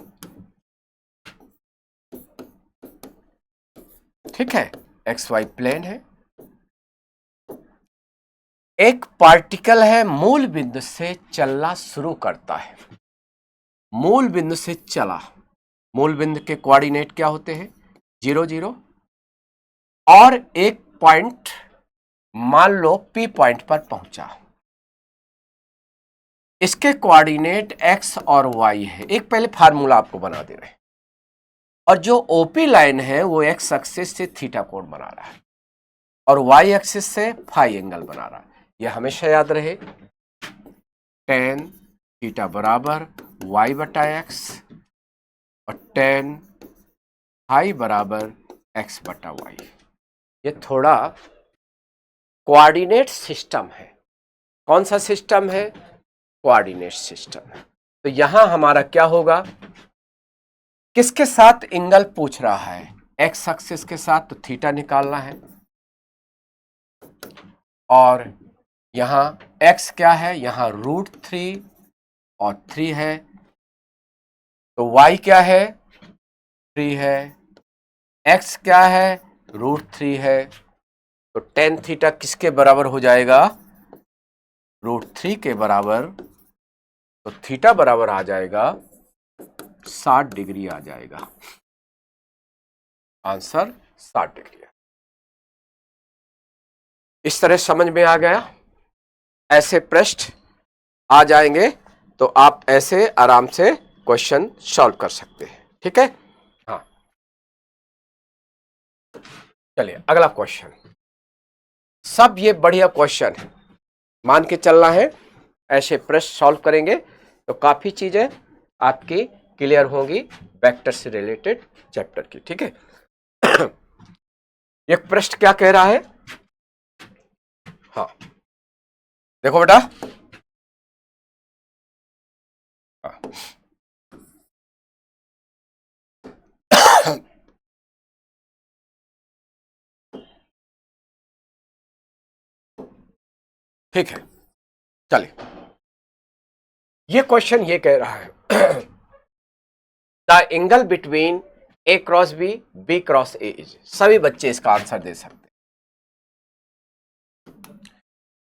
ठीक है, XY प्लेन है। एक पार्टिकल है, मूल बिंदु से चलना शुरू करता है। मूल बिंदु से चला, मूल बिंदु के कोऑर्डिनेट क्या होते हैं? 0 0, और एक पॉइंट मान लो P पॉइंट पर पहुंचा, इसके कोऑर्डिनेट x और y है। एक पहले फार्मूला आपको बना दे रहे हैं, और जो OP लाइन है वो x एक्सिस से थीटा कोण बना रहा है। और वाई एक्सिस से फाई एंगल बना रहा है। यह हमेशा याद रहे, टेन थीटा बराबर वाई बटा एक्स और टेन फाई बराबर एक्स बटा वाई। ये थोड़ा कोऑर्डिनेट सिस्टम है। कौन सा सिस्टम है? कोऑर्डिनेट सिस्टम है। तो यहां हमारा क्या होगा, किसके साथ एंगल पूछ रहा है? एक्स एक्सिस के साथ, तो थीटा निकालना है। और यहां x क्या है? यहां √3 और 3 है, तो y क्या है? 3 है। x क्या है? √3 है। तो टेन थीटा किसके बराबर हो जाएगा? √3 के बराबर। तो थीटा बराबर आ जाएगा 60 डिग्री आ जाएगा। Answer 60 degree. इस तरह समझ में आ गया? ऐसे प्रश्न आ जाएंगे तो आप ऐसे आराम से क्वेश्चन सॉल्व कर सकते हैं। ठीक है? हाँ, चलिए अगला क्वेश्चन। सब ये बढ़िया क्वेश्चन है, मान के चलना है। ऐसे प्रश्न सॉल्व करेंगे तो काफी चीजें आपकी क्लियर होंगी वेक्टर से रिलेटेड चैप्टर की। ठीक है? एक प्रश्न क्या कह रहा है? हाँ, देखो बेटा। हाँ। ठीक है, चलिए। ये क्वेश्चन ये कह रहा है the angle between A cross B, B cross A is. सभी बच्चे इसका आंसर दे सकते हैं।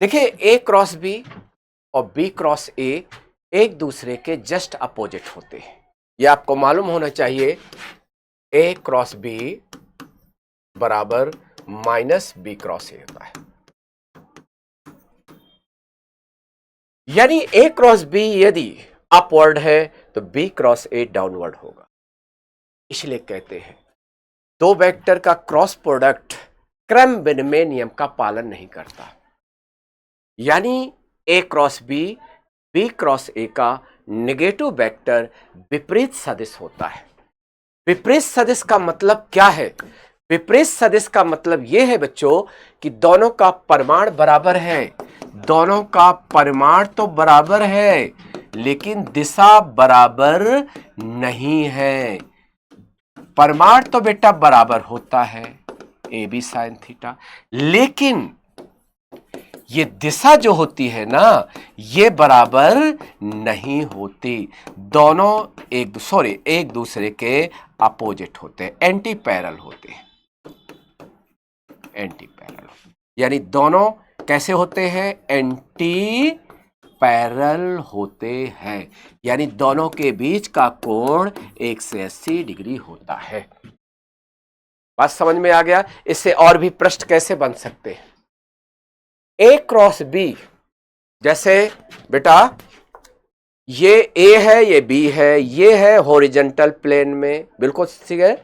देखिए, ए क्रॉस बी और बी क्रॉस ए एक दूसरे के जस्ट अपोजिट होते हैं। ये आपको मालूम होना चाहिए। ए क्रॉस बी बराबर माइनस बी क्रॉस ए होता है। यानी ए क्रॉस बी यदि अपवर्ड है तो बी क्रॉस ए डाउनवर्ड होगा। इसलिए कहते हैं दो वेक्टर का क्रॉस प्रोडक्ट क्रम विनिमय नियम का पालन नहीं करता। यानी a cross B, B cross a का नेगेटिव वेक्टर विपरीत सदिश होता है। विपरीत सदिश का मतलब क्या है? विपरीत सदिश का मतलब यह है बच्चों कि दोनों का परिमाण बराबर है। दोनों का परिमाण तो बराबर है लेकिन दिशा बराबर नहीं है। परिमाण तो बेटा बराबर होता है, ए बी साइन थीटा, लेकिन ये दिशा जो होती है ना, ये बराबर नहीं होती। दोनों एक दूसरे के अपोजिट होते हैं, एंटी पैरल होते हैं। एंटी पैरल यानी दोनों कैसे होते हैं? एंटी पैरल होते हैं। यानी दोनों के बीच का कोण 180 डिग्री होता है। बात समझ में आ गया? इससे और भी प्रश्न कैसे बन सकते हैं? ए क्रॉस बी, जैसे बेटा ये ए है, ये बी है, ये है हॉरिजॉन्टल प्लेन में, बिल्कुल ठीक है।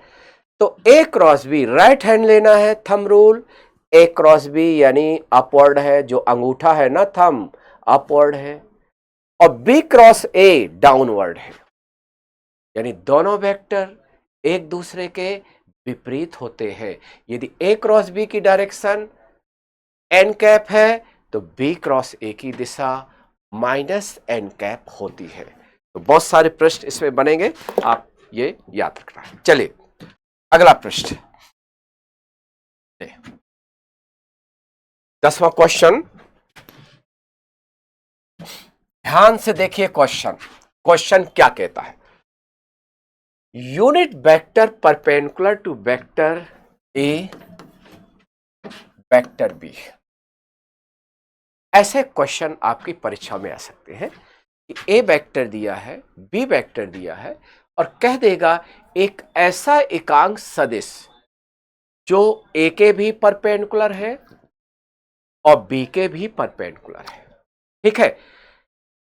तो ए क्रॉस बी राइट हैंड लेना है, थंब रूल। ए क्रॉस बी यानी अपवर्ड है, जो अंगूठा है ना थंब, अपवर्ड है। और बी क्रॉस ए डाउनवर्ड है। यानी दोनों वेक्टर एक दूसरे के विपरीत होते हैं। यदि ए क्रॉस बी की डायरेक्शन एन कैप है तो बी क्रॉस ए की दिशा माइनस एन कैप होती है। तो बहुत सारे प्रश्न इसमें बनेंगे, आप ये याद रखना है। चलिए अगला प्रश्न, 10वां क्वेश्चन। ध्यान से देखिए क्वेश्चन। क्वेश्चन क्या कहता है? Unit vector perpendicular to vector A, vector B. ऐसे क्वेश्चन आपकी परीक्षा में आ सकते हैं कि ए वेक्टर दिया है, बी वेक्टर दिया है और कह देगा एक ऐसा एकांक सदिश जो ए के भी परपेंडिकुलर है और बी के भी परपेंडिकुलर है। ठीक है?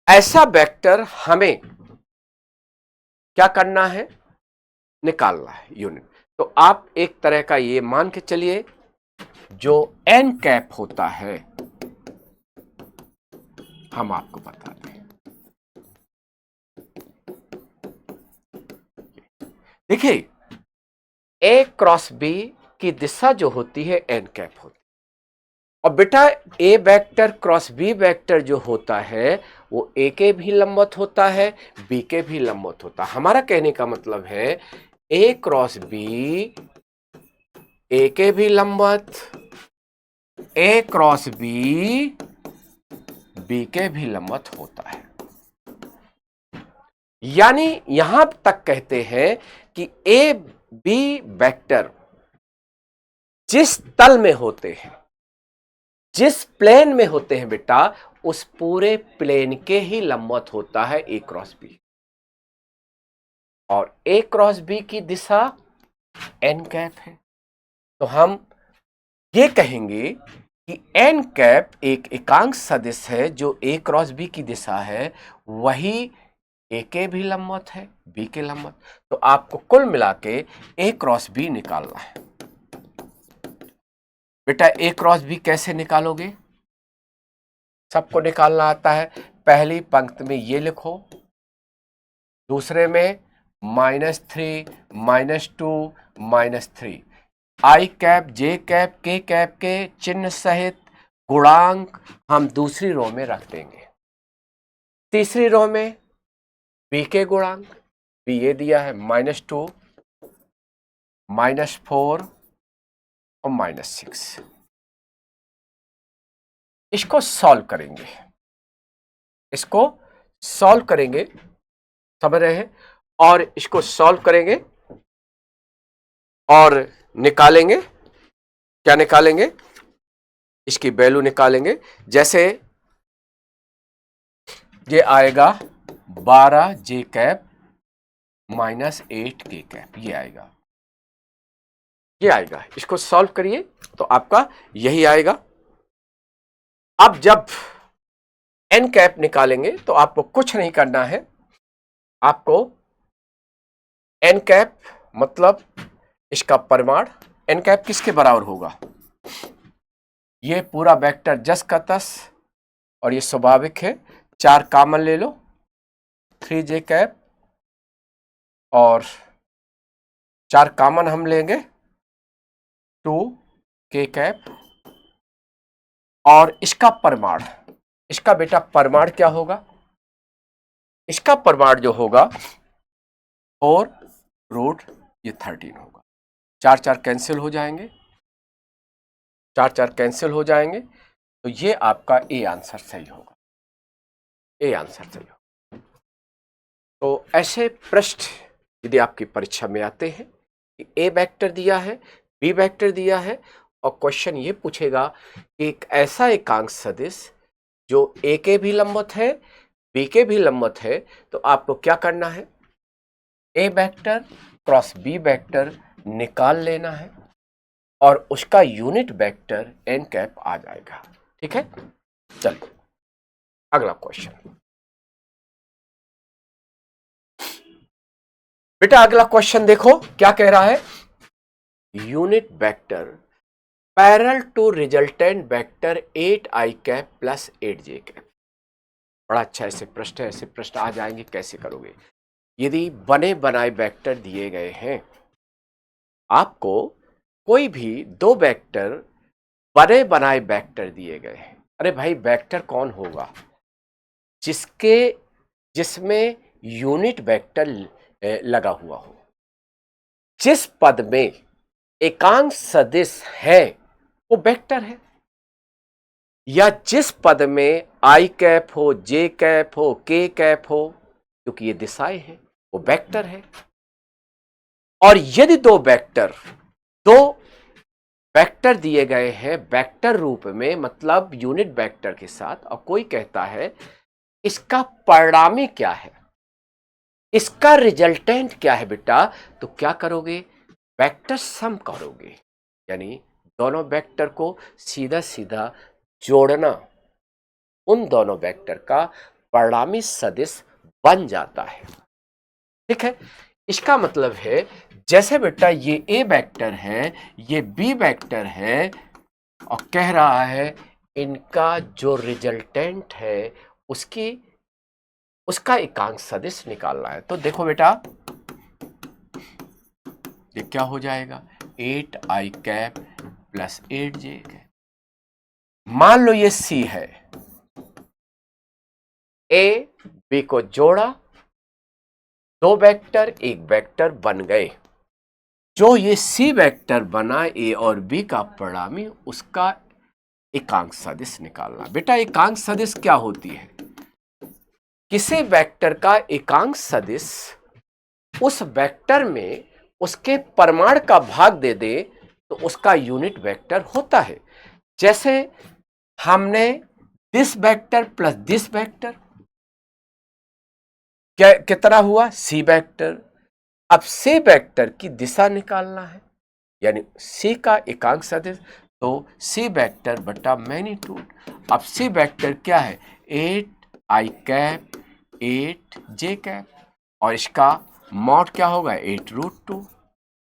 ऐसा वेक्टर हमें क्या करना है? निकालना है यूनिट। तो आप एक तरह का ये मान के चलिए जो एन कैप होता है, हम आपको बता दें। देखिए, ए क्रॉस बी की दिशा जो होती है एन कैप होती है, और बेटा ए वेक्टर क्रॉस बी वेक्टर जो होता है वो ए के भी लंबवत होता है, बी के भी लंबवत होता है। हमारा कहने का मतलब है ए क्रॉस बी ए के भी लंबवत, ए क्रॉस बी बी के भी लंबवत होता है। यानी यहां तक कहते हैं कि ए बी वेक्टर जिस तल में होते हैं, जिस प्लेन में होते हैं बेटा, उस पूरे प्लेन के ही लंबवत होता है ए क्रॉस बी। और ए क्रॉस बी की दिशा एन कैप है। तो हम ये कहेंगे कि एन कैप एक एकांक सदिश है जो ए क्रॉस बी की दिशा है, वही ए के भी लंबवत है, बी के लंबवत। तो आपको कुल मिला के ए क्रॉस बी निकालना है। बेटा ए क्रॉस बी कैसे निकालोगे? सबको निकालना आता है। पहली पंक्ति में ये लिखो, दूसरे में -3 -2 -3, आई कैप जे कैप के कैप के चिन्ह सहित गुणांक हम दूसरी रो में रख देंगे। तीसरी रो में बी के गुणांक, बी ये दिया है -2 -4 और -6। इसको सॉल्व करेंगे, इसको सॉल्व करेंगे, समझ रहे हैं? और इसको सॉल्व करेंगे और निकालेंगे। क्या निकालेंगे? इसकी वैल्यू निकालेंगे। जैसे ये आएगा 12 जे कैप -8 के कैप, ये आएगा, ये आएगा। इसको सॉल्व करिए तो आपका यही आएगा। अब जब एन कैप निकालेंगे तो आपको कुछ नहीं करना है। आपको एन कैप मतलब इसका परिमाण, एन कैप किसके बराबर होगा? ये पूरा वेक्टर जस का तस, और ये स्वाभाविक है, 4 कॉमन ले लो, 3 जे कैप, और 4 कॉमन हम लेंगे 2 के कैप, और इसका परिमाण, इसका बेटा परिमाण क्या होगा? इसका परिमाण जो होगा 4 √ ये 13 होगा। 4 4 कैंसिल हो जाएंगे, 4 4 कैंसिल हो जाएंगे, तो ये आपका ए आंसर सही होगा, ए आंसर सही होगा। तो ऐसे प्रश्न यदि आपकी परीक्षा में आते हैं कि ए वेक्टर दिया है, बी वेक्टर दिया है, और क्वेश्चन ये पूछेगा कि एक ऐसा एकांक सदिश जो ए के भी लंबवत है, बी के भी लंबवत है, तो आपको क्या करना है? ए वेक्टर क्रॉस बी वेक्टर निकाल लेना है और उसका यूनिट वेक्टर एन कैप आ जाएगा। ठीक है, चलिए अगला क्वेश्चन। बेटा अगला क्वेश्चन देखो क्या कह रहा है। Unit vector parallel to resultant vector 8i cap plus 8j cap. बड़ा अच्छा ऐसे प्रश्न है, ऐसे प्रश्न आ जाएंगे, कैसे करोगे? यदि बने बनाए वेक्टर दिए गए हैं, आपको कोई भी 2 वेक्टर बने बनाए वेक्टर दिए गए हैं। अरे भाई वेक्टर कौन होगा? जिसमें यूनिट वेक्टर लगा हुआ हो, जिस पद में एकांक सदिश है वो वेक्टर है, या जिस पद में आई कैप हो, जे कैप हो, के कैप हो, क्योंकि ये दिशाएं हैं, वो वेक्टर है। और यदि दो वेक्टर दिए गए हैं वेक्टर रूप में, मतलब यूनिट वेक्टर के साथ, और कोई कहता है इसका परिणामी क्या है, इसका रिजल्टेंट क्या है बेटा, तो क्या करोगे? वेक्टर सम करोगे, यानी दोनों वेक्टर को सीधा सीधा जोड़ना, उन दोनों वेक्टर का परिणामी सदिश बन जाता है। ठीक है, इसका मतलब है जैसे बेटा ये ए वेक्टर है, ये बी वेक्टर है, और कह रहा है इनका जो रिजल्टेंट है उसका एकांक सदिश निकालना है। तो देखो बेटा ये क्या हो जाएगा, 8i cap plus 8j cap. मान लो ये सी है, ए बी को जोड़ा, दो वेक्टर एक वेक्टर बन गए। जो ये सी वेक्टर बना ए और बी का परिणामी, उसका एकांक सदिश निकालना। बेटा एकांक सदिश क्या होती है, किसी वेक्टर का एकांक सदिश उस वेक्टर में उसके परिमाण का भाग दे दे तो उसका यूनिट वेक्टर होता है। जैसे हमने this vector plus this vector, क्या कितना हुआ, सी वेक्टर। अब सी वेक्टर की दिशा निकालना है, यानी सी का एकांक सदिश, तो सी वेक्टर बटा मैग्नीट्यूड। अब सी वेक्टर क्या है, 8i कैप 8j कैप, और इसका मॉड क्या होगा, 8√2,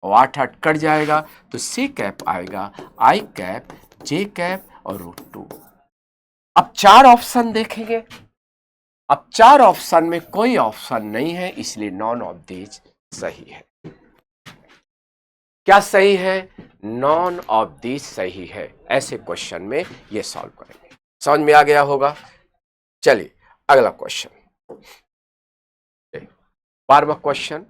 और 8 कट जाएगा तो सी कैप आएगा i कैप j कैप और √2। अब चार ऑप्शन देखेंगे, अब चार ऑप्शन में कोई ऑप्शन नहीं है, इसलिए नॉन ऑफ दीज सही है। क्या सही है, नॉन ऑफ दीज सही है। ऐसे क्वेश्चन में ये सॉल्व करेंगे। समझ में आ गया होगा। चलिए अगला क्वेश्चन, 12वां क्वेश्चन।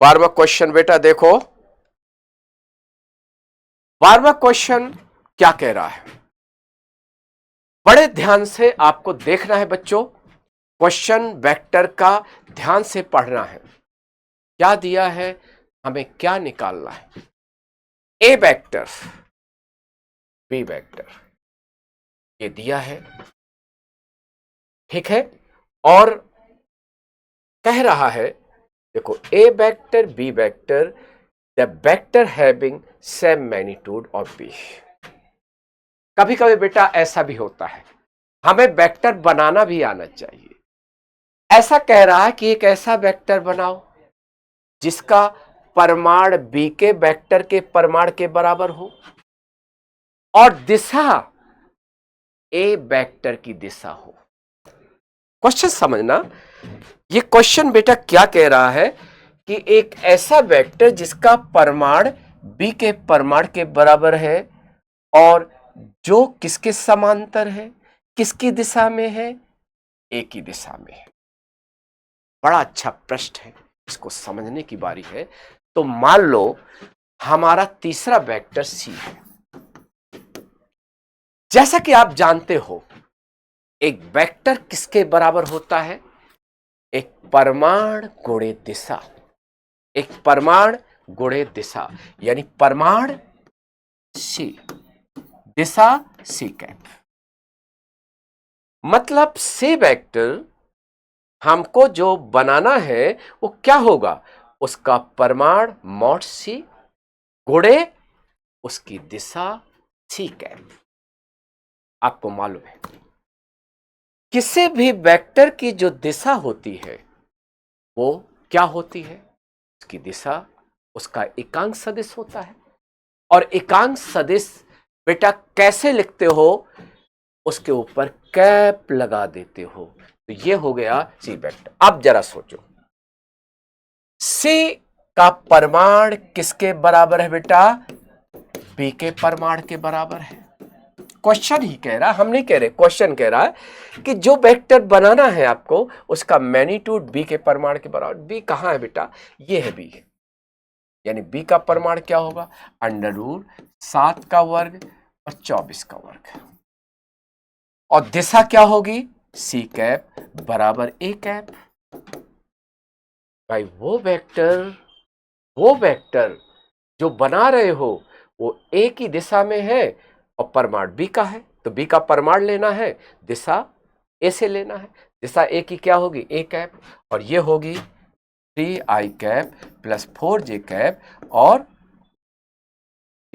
12वां क्वेश्चन बेटा देखो, 12वां क्वेश्चन क्या कह रहा है, बड़े ध्यान से आपको देखना है बच्चों, क्वेश्चन वेक्टर का ध्यान से पढ़ना है। क्या दिया है, हमें क्या निकालना है, ए वेक्टर बी वेक्टर ये दिया है, ठीक है, और कह रहा है देखो a vector b vector the vector having same magnitude of b. कभी कभी बेटा ऐसा भी होता है, हमें वेक्टर बनाना भी आना चाहिए। ऐसा कह रहा है कि एक ऐसा वेक्टर बनाओ जिसका परिमाण बी के वेक्टर के परिमाण के बराबर हो और दिशा ए वेक्टर की दिशा हो। क्वेश्चन समझना, ये क्वेश्चन बेटा क्या कह रहा है कि एक ऐसा वेक्टर जिसका परिमाण बी के परिमाण के बराबर है और जो किसके समांतर है, किसकी दिशा में है, ए की दिशा में है। बड़ा अच्छा प्रश्न है, इसको समझने की बारी है। तो मान लो हमारा तीसरा वेक्टर सी है। जैसा कि आप जानते हो एक वेक्टर किसके बराबर होता है, एक परिमाण गुणे दिशा, एक परिमाण गुणे दिशा, यानी परिमाण सी दिशा सी कैप। मतलब सी वेक्टर हमको जो बनाना है वो क्या होगा, उसका परिमाण मॉड सी गुणे उसकी दिशा सी कैप। आपको मालूम है किसी भी वेक्टर की जो दिशा होती है वो क्या होती है, उसकी दिशा उसका एकांक सदिश होता है। और एकांक सदिश बेटा कैसे लिखते हो, उसके ऊपर कैप लगा देते हो। तो ये हो गया सी वेक्टर। अब जरा सोचो सी का परिमाण किसके बराबर है बेटा, बी के परिमाण के बराबर है। क्वेश्चन ही कह रहा है, हम नहीं कह रहे, क्वेश्चन कह रहा है कि जो वेक्टर बनाना है आपको उसका मैग्नीट्यूड बी के परिमाण के बराबर। बी कहां है बेटा, ये है बी, यानी बी का परिमाण क्या होगा, √7 का वर्ग और 24 का वर्ग, और दिशा क्या होगी, सी कैप बराबर ए कैप। भाई वो वेक्टर जो बना रहे हो वो ए की दिशा में है और परिमाण बी का है, तो बी का परिमाण लेना है, दिशा ए से लेना है। दिशा ए की क्या होगी, ए कैप, और ये होगी 3i cap plus 4j cap और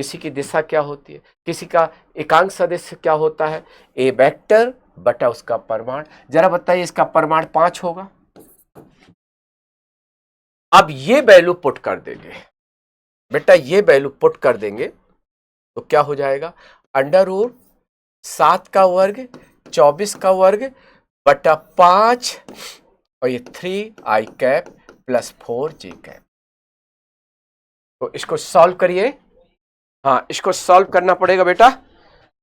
किसी की दिशा क्या होती है, किसी का एकांक सदिश क्या होता है, ए वेक्टर बटा उसका परिमाण। जरा बताइए, इसका परिमाण 5 होगा। अब ये वैल्यू पुट कर देंगे बेटा, ये वैल्यू पुट कर देंगे तो क्या हो जाएगा, अंडर रूट 7 का वर्ग 24 का वर्ग बटा 5 और ये 3i cap plus 4j cap. तो इसको सॉल्व करिए। हाँ, इसको सॉल्व करना पड़ेगा बेटा।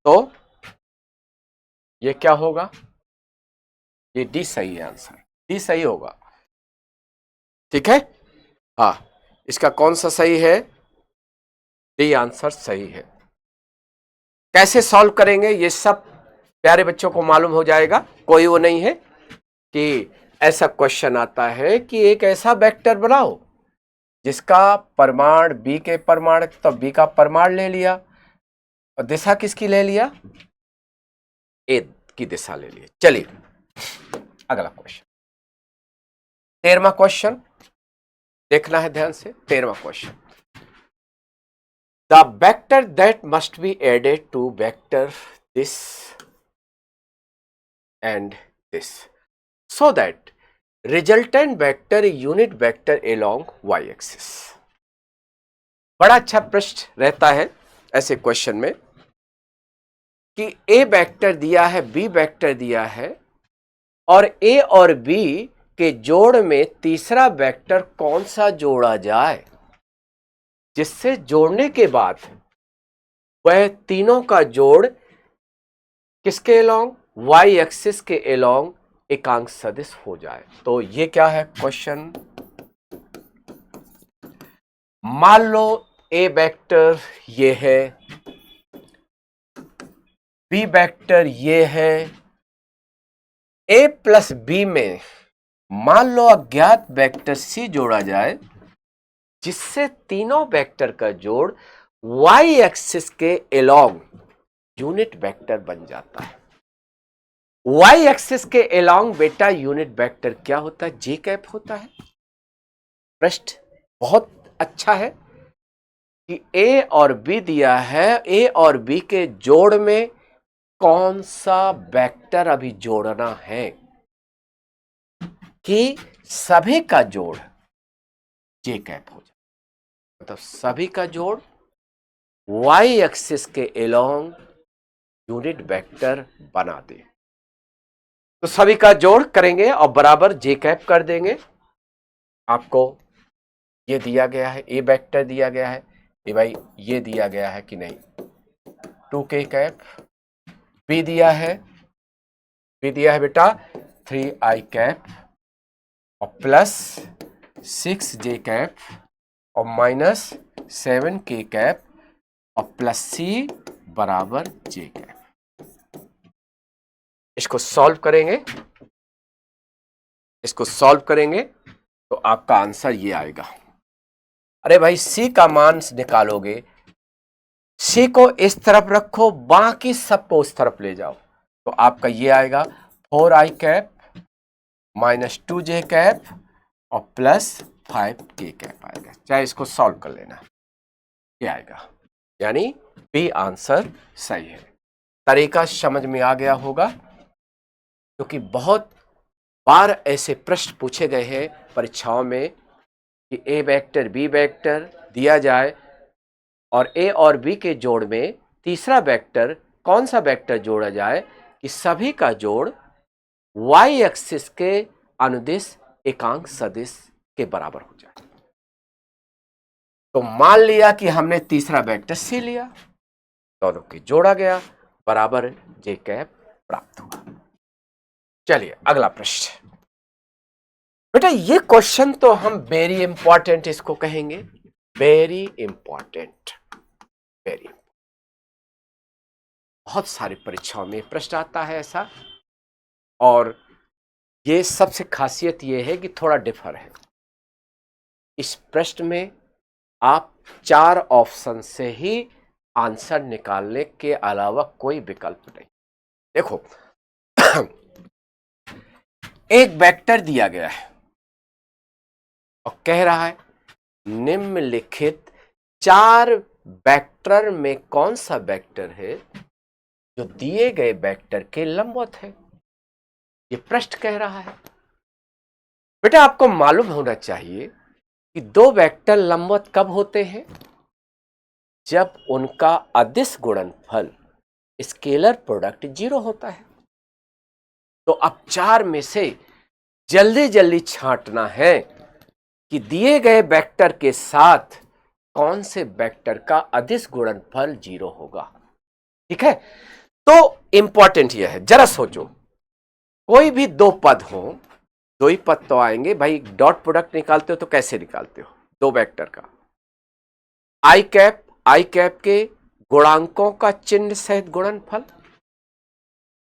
तो ये क्या होगा, ये डी सही है, आंसर डी सही होगा। ठीक है, हाँ, इसका कौन सा सही है, डी आंसर सही है। कैसे सॉल्व करेंगे ये सब प्यारे बच्चों को मालूम हो जाएगा। कोई वो नहीं है कि ऐसा क्वेश्चन आता है कि एक ऐसा वेक्टर बनाओ जिसका परिमाण b के परिमाण, तो b का परिमाण ले लिया और दिशा किसकी ले लिया, a की दिशा ले लिया। चलिए अगला क्वेश्चन, 13वां क्वेश्चन देखना है ध्यान से। 13वां question, the vector that must be added to vector this and this so that resultant vector unit vector along y axis। बड़ा अच्छा प्रश्न रहता है ऐसे क्वेश्चन में कि a वेक्टर दिया है, b वेक्टर दिया है और a और b के जोड़ में तीसरा वेक्टर कौन सा जोड़ा जाए जिससे जोड़ने के बाद वह तीनों का जोड़ किसके एलोंग, y एक्सिस के एलोंग एकांक सदिश हो जाए। तो ये क्या है क्वेश्चन, मान लो ए वेक्टर ये है, बी वेक्टर ये है, ए प्लस बी में मान लो अज्ञात वेक्टर सी जोड़ा जाए जिससे तीनों वेक्टर का जोड़ y एक्सिस के एलोंग यूनिट वेक्टर बन जाता है। y एक्सिस के एलोंग बेटा यूनिट वेक्टर क्या होता है, j कैप होता है। प्रश्न बहुत अच्छा है कि a और b दिया है, a और b के जोड़ में कौन सा वेक्टर अभी जोड़ना है कि सभी का जोड़ j कैप हो जाए, मतलब सभी का जोड़ y एक्सिस के एलोंग यूनिट वेक्टर बना दे। तो सभी का जोड़ करेंगे और बराबर जे कैप कर देंगे। आपको ये दिया गया है, ए वेक्टर दिया गया है, ये भाई ये दिया गया है कि नहीं, 2k कैप, बी दिया है, बी दिया है बेटा 3i कैप और प्लस 6j कैप और माइनस 7k कैप और प्लस सी बराबर j कैप। इसको सॉल्व करेंगे, इसको सॉल्व करेंगे तो आपका आंसर ये आएगा। अरे भाई सी का मान निकालोगे, सी को इस तरफ रखो, बाकी सबको उस तरफ ले जाओ, तो आपका ये आएगा 4i cap minus 2j cap और प्लस 5k कैप आएगा। चाहे इसको सॉल्व कर लेना, ये आएगा, यानी बी आंसर सही है। तरीका समझ में आ गया होगा, क्योंकि बहुत बार ऐसे प्रश्न पूछे गए हैं परीक्षाओं में कि ए वेक्टर बी वेक्टर दिया जाए और ए और बी के जोड़ में तीसरा वेक्टर कौन सा वेक्टर जोड़ा जाए कि सभी का जोड़ y एक्सिस के अनुदिश एकांक सदिश के बराबर हो जाए। तो मान लिया कि हमने तीसरा वेक्टर सी लिया, दोनों के जोड़ा गया, बराबर जे कैप प्राप्त हुआ। चलिए अगला प्रश्न बेटा, ये क्वेश्चन तो हम वेरी इंपॉर्टेंट इसको कहेंगे, वेरी इंपॉर्टेंट, वेरी। बहुत सारी परीक्षाओं में प्रश्न आता है ऐसा, और ये सबसे खासियत ये है कि थोड़ा डिफर है। इस प्रश्न में आप 4 ऑप्शन से ही आंसर निकालने के अलावा कोई विकल्प नहीं। देखो एक वेक्टर दिया गया है और कह रहा है निम्नलिखित 4 वेक्टर में कौन सा वेक्टर है जो दिए गए वेक्टर के लंबवत है, ये प्रश्न कह रहा है। बेटा आपको मालूम होना चाहिए कि दो वेक्टर लंबवत कब होते हैं, जब उनका अदिश गुणनफल स्केलर प्रोडक्ट 0 होता है। तो अब चार में से जल्दी जल्दी छांटना है कि दिए गए वेक्टर के साथ कौन से वेक्टर का अदिश गुणनफल 0 होगा। ठीक है, तो इंपॉर्टेंट यह है, जरा सोचो, कोई भी दो पद हो, दो ही पद तो आएंगे भाई, डॉट प्रोडक्ट निकालते हो तो कैसे निकालते हो, दो वेक्टर का आई कैप के गुणांकों का चिन्ह सहित गुणनफल,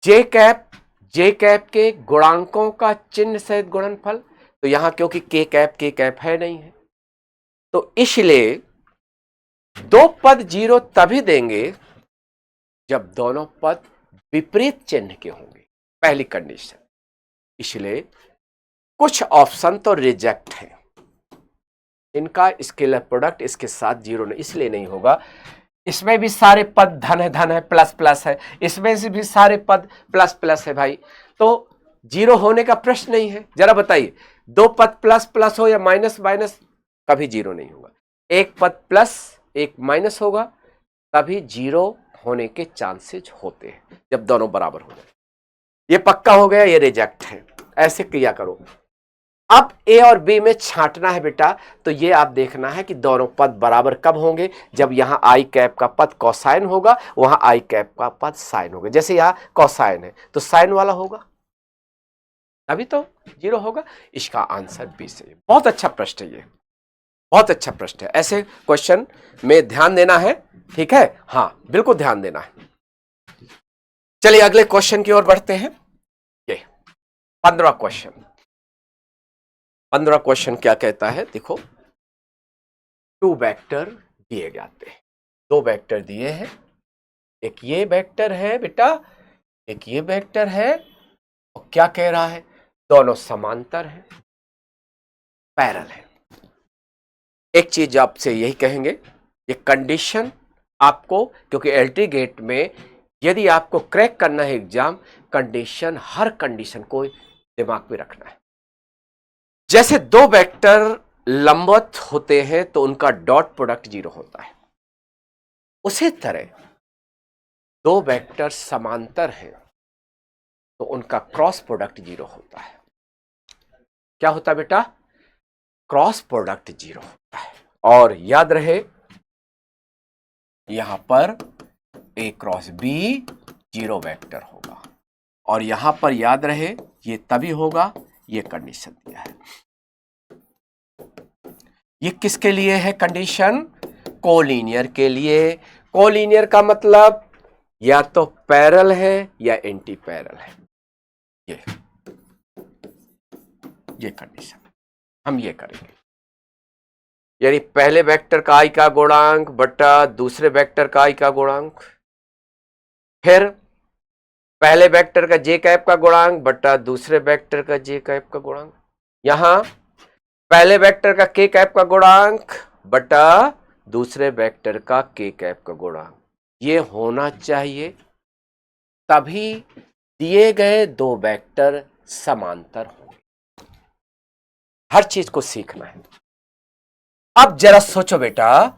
जे कैप के गुणांकों का चिन्ह सहित गुणनफल। तो यहां क्योंकि के कैप है नहीं है, तो इसलिए दो पद 0 तभी देंगे जब दोनों पद विपरीत चिन्ह के होंगे, पहली कंडीशन। इसलिए कुछ ऑप्शन तो रिजेक्ट है, इनका स्केलर प्रोडक्ट इसके साथ 0 नहीं, इसलिए नहीं होगा। इसमें भी सारे पद धन है, प्लस है, इसमें से भी सारे पद प्लस है भाई, तो 0 होने का प्रश्न नहीं है। जरा बताइए, दो पद प्लस हो या माइनस कभी 0 नहीं होगा। एक पद प्लस एक माइनस होगा तभी 0 होने के चांसेस होते हैं, जब दोनों बराबर हो जाए। ये पक्का हो गया, ये रिजेक्ट है, ऐसे किया करो। अब ए और बी में छांटना है बेटा, तो ये आप देखना है कि दोनों पद बराबर कब होंगे, जब यहां आई कैप का पद कोसाइन होगा, वहां आई कैप का पद साइन होगा। जैसे यहां कोसाइन है तो साइन वाला होगा, अभी तो 0 होगा। इसका आंसर बी से। बहुत अच्छा प्रश्न है ये, बहुत अच्छा प्रश्न है, ऐसे क्वेश्चन में ध्यान देना है। ठीक है, हाँ बिल्कुल ध्यान देना है। चलिए अगले क्वेश्चन की ओर बढ़ते हैं। ये 15वां क्वेश्चन क्या कहता है, देखो, टू वेक्टर दिए जाते हैं, दो वेक्टर दिए हैं, एक ये वेक्टर है बेटा, एक ये वेक्टर है, और क्या कह रहा है, दोनों समांतर हैं, पैरेलल है। एक चीज आपसे यही कहेंगे, ये कंडीशन आपको, क्योंकि एलटी गेट में यदि आपको क्रैक करना है एग्जाम, कंडीशन, हर कंडीशन को दिमाग में रखना है। जैसे दो वेक्टर लंबवत होते हैं तो उनका डॉट प्रोडक्ट 0 होता है, उसी तरह दो वेक्टर समांतर हैं तो उनका क्रॉस प्रोडक्ट 0 होता है। क्या होता है बेटा, क्रॉस प्रोडक्ट 0 होता है। और याद रहे, यहां पर ए क्रॉस बी 0 वेक्टर होगा, और यहां पर याद रहे ये तभी होगा, ये कंडीशन दिया है। ये किसके लिए है कंडीशन, कोलिनियर के लिए। कोलिनियर का मतलब या तो पैरेलल है या एंटी पैरेलल है, ये कंडीशन हम ये करेंगे। यानी पहले वेक्टर का आई का गुणांक बटा दूसरे वेक्टर का आई का गुणांक, फिर पहले वेक्टर का जे कैप का गुणांक बटा दूसरे वेक्टर का जे कैप का गुणांक, यहां पहले वेक्टर का के कैप का गुणांक बटा दूसरे वेक्टर का के कैप का गुणांक। ये होना चाहिए, तभी दिए गए दो वेक्टर समांतर होंगे। हर चीज को सीखना है। अब जरा सोचो बेटा,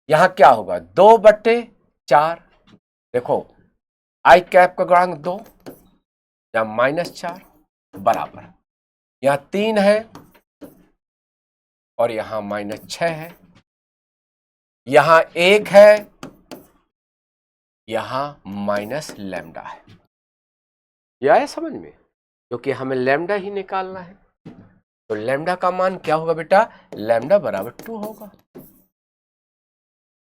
यहां क्या होगा, 2/4। देखो आई कैप का गुणांक 2 या -4 बराबर, यहां 3 है और यहां -6 है, यहां 1 है, यहां -λ है। यह आया समझ में, क्योंकि हमें लैम्डा ही निकालना है। तो लैम्डा का मान क्या होगा बेटा, लैम्डा बराबर 2 होगा,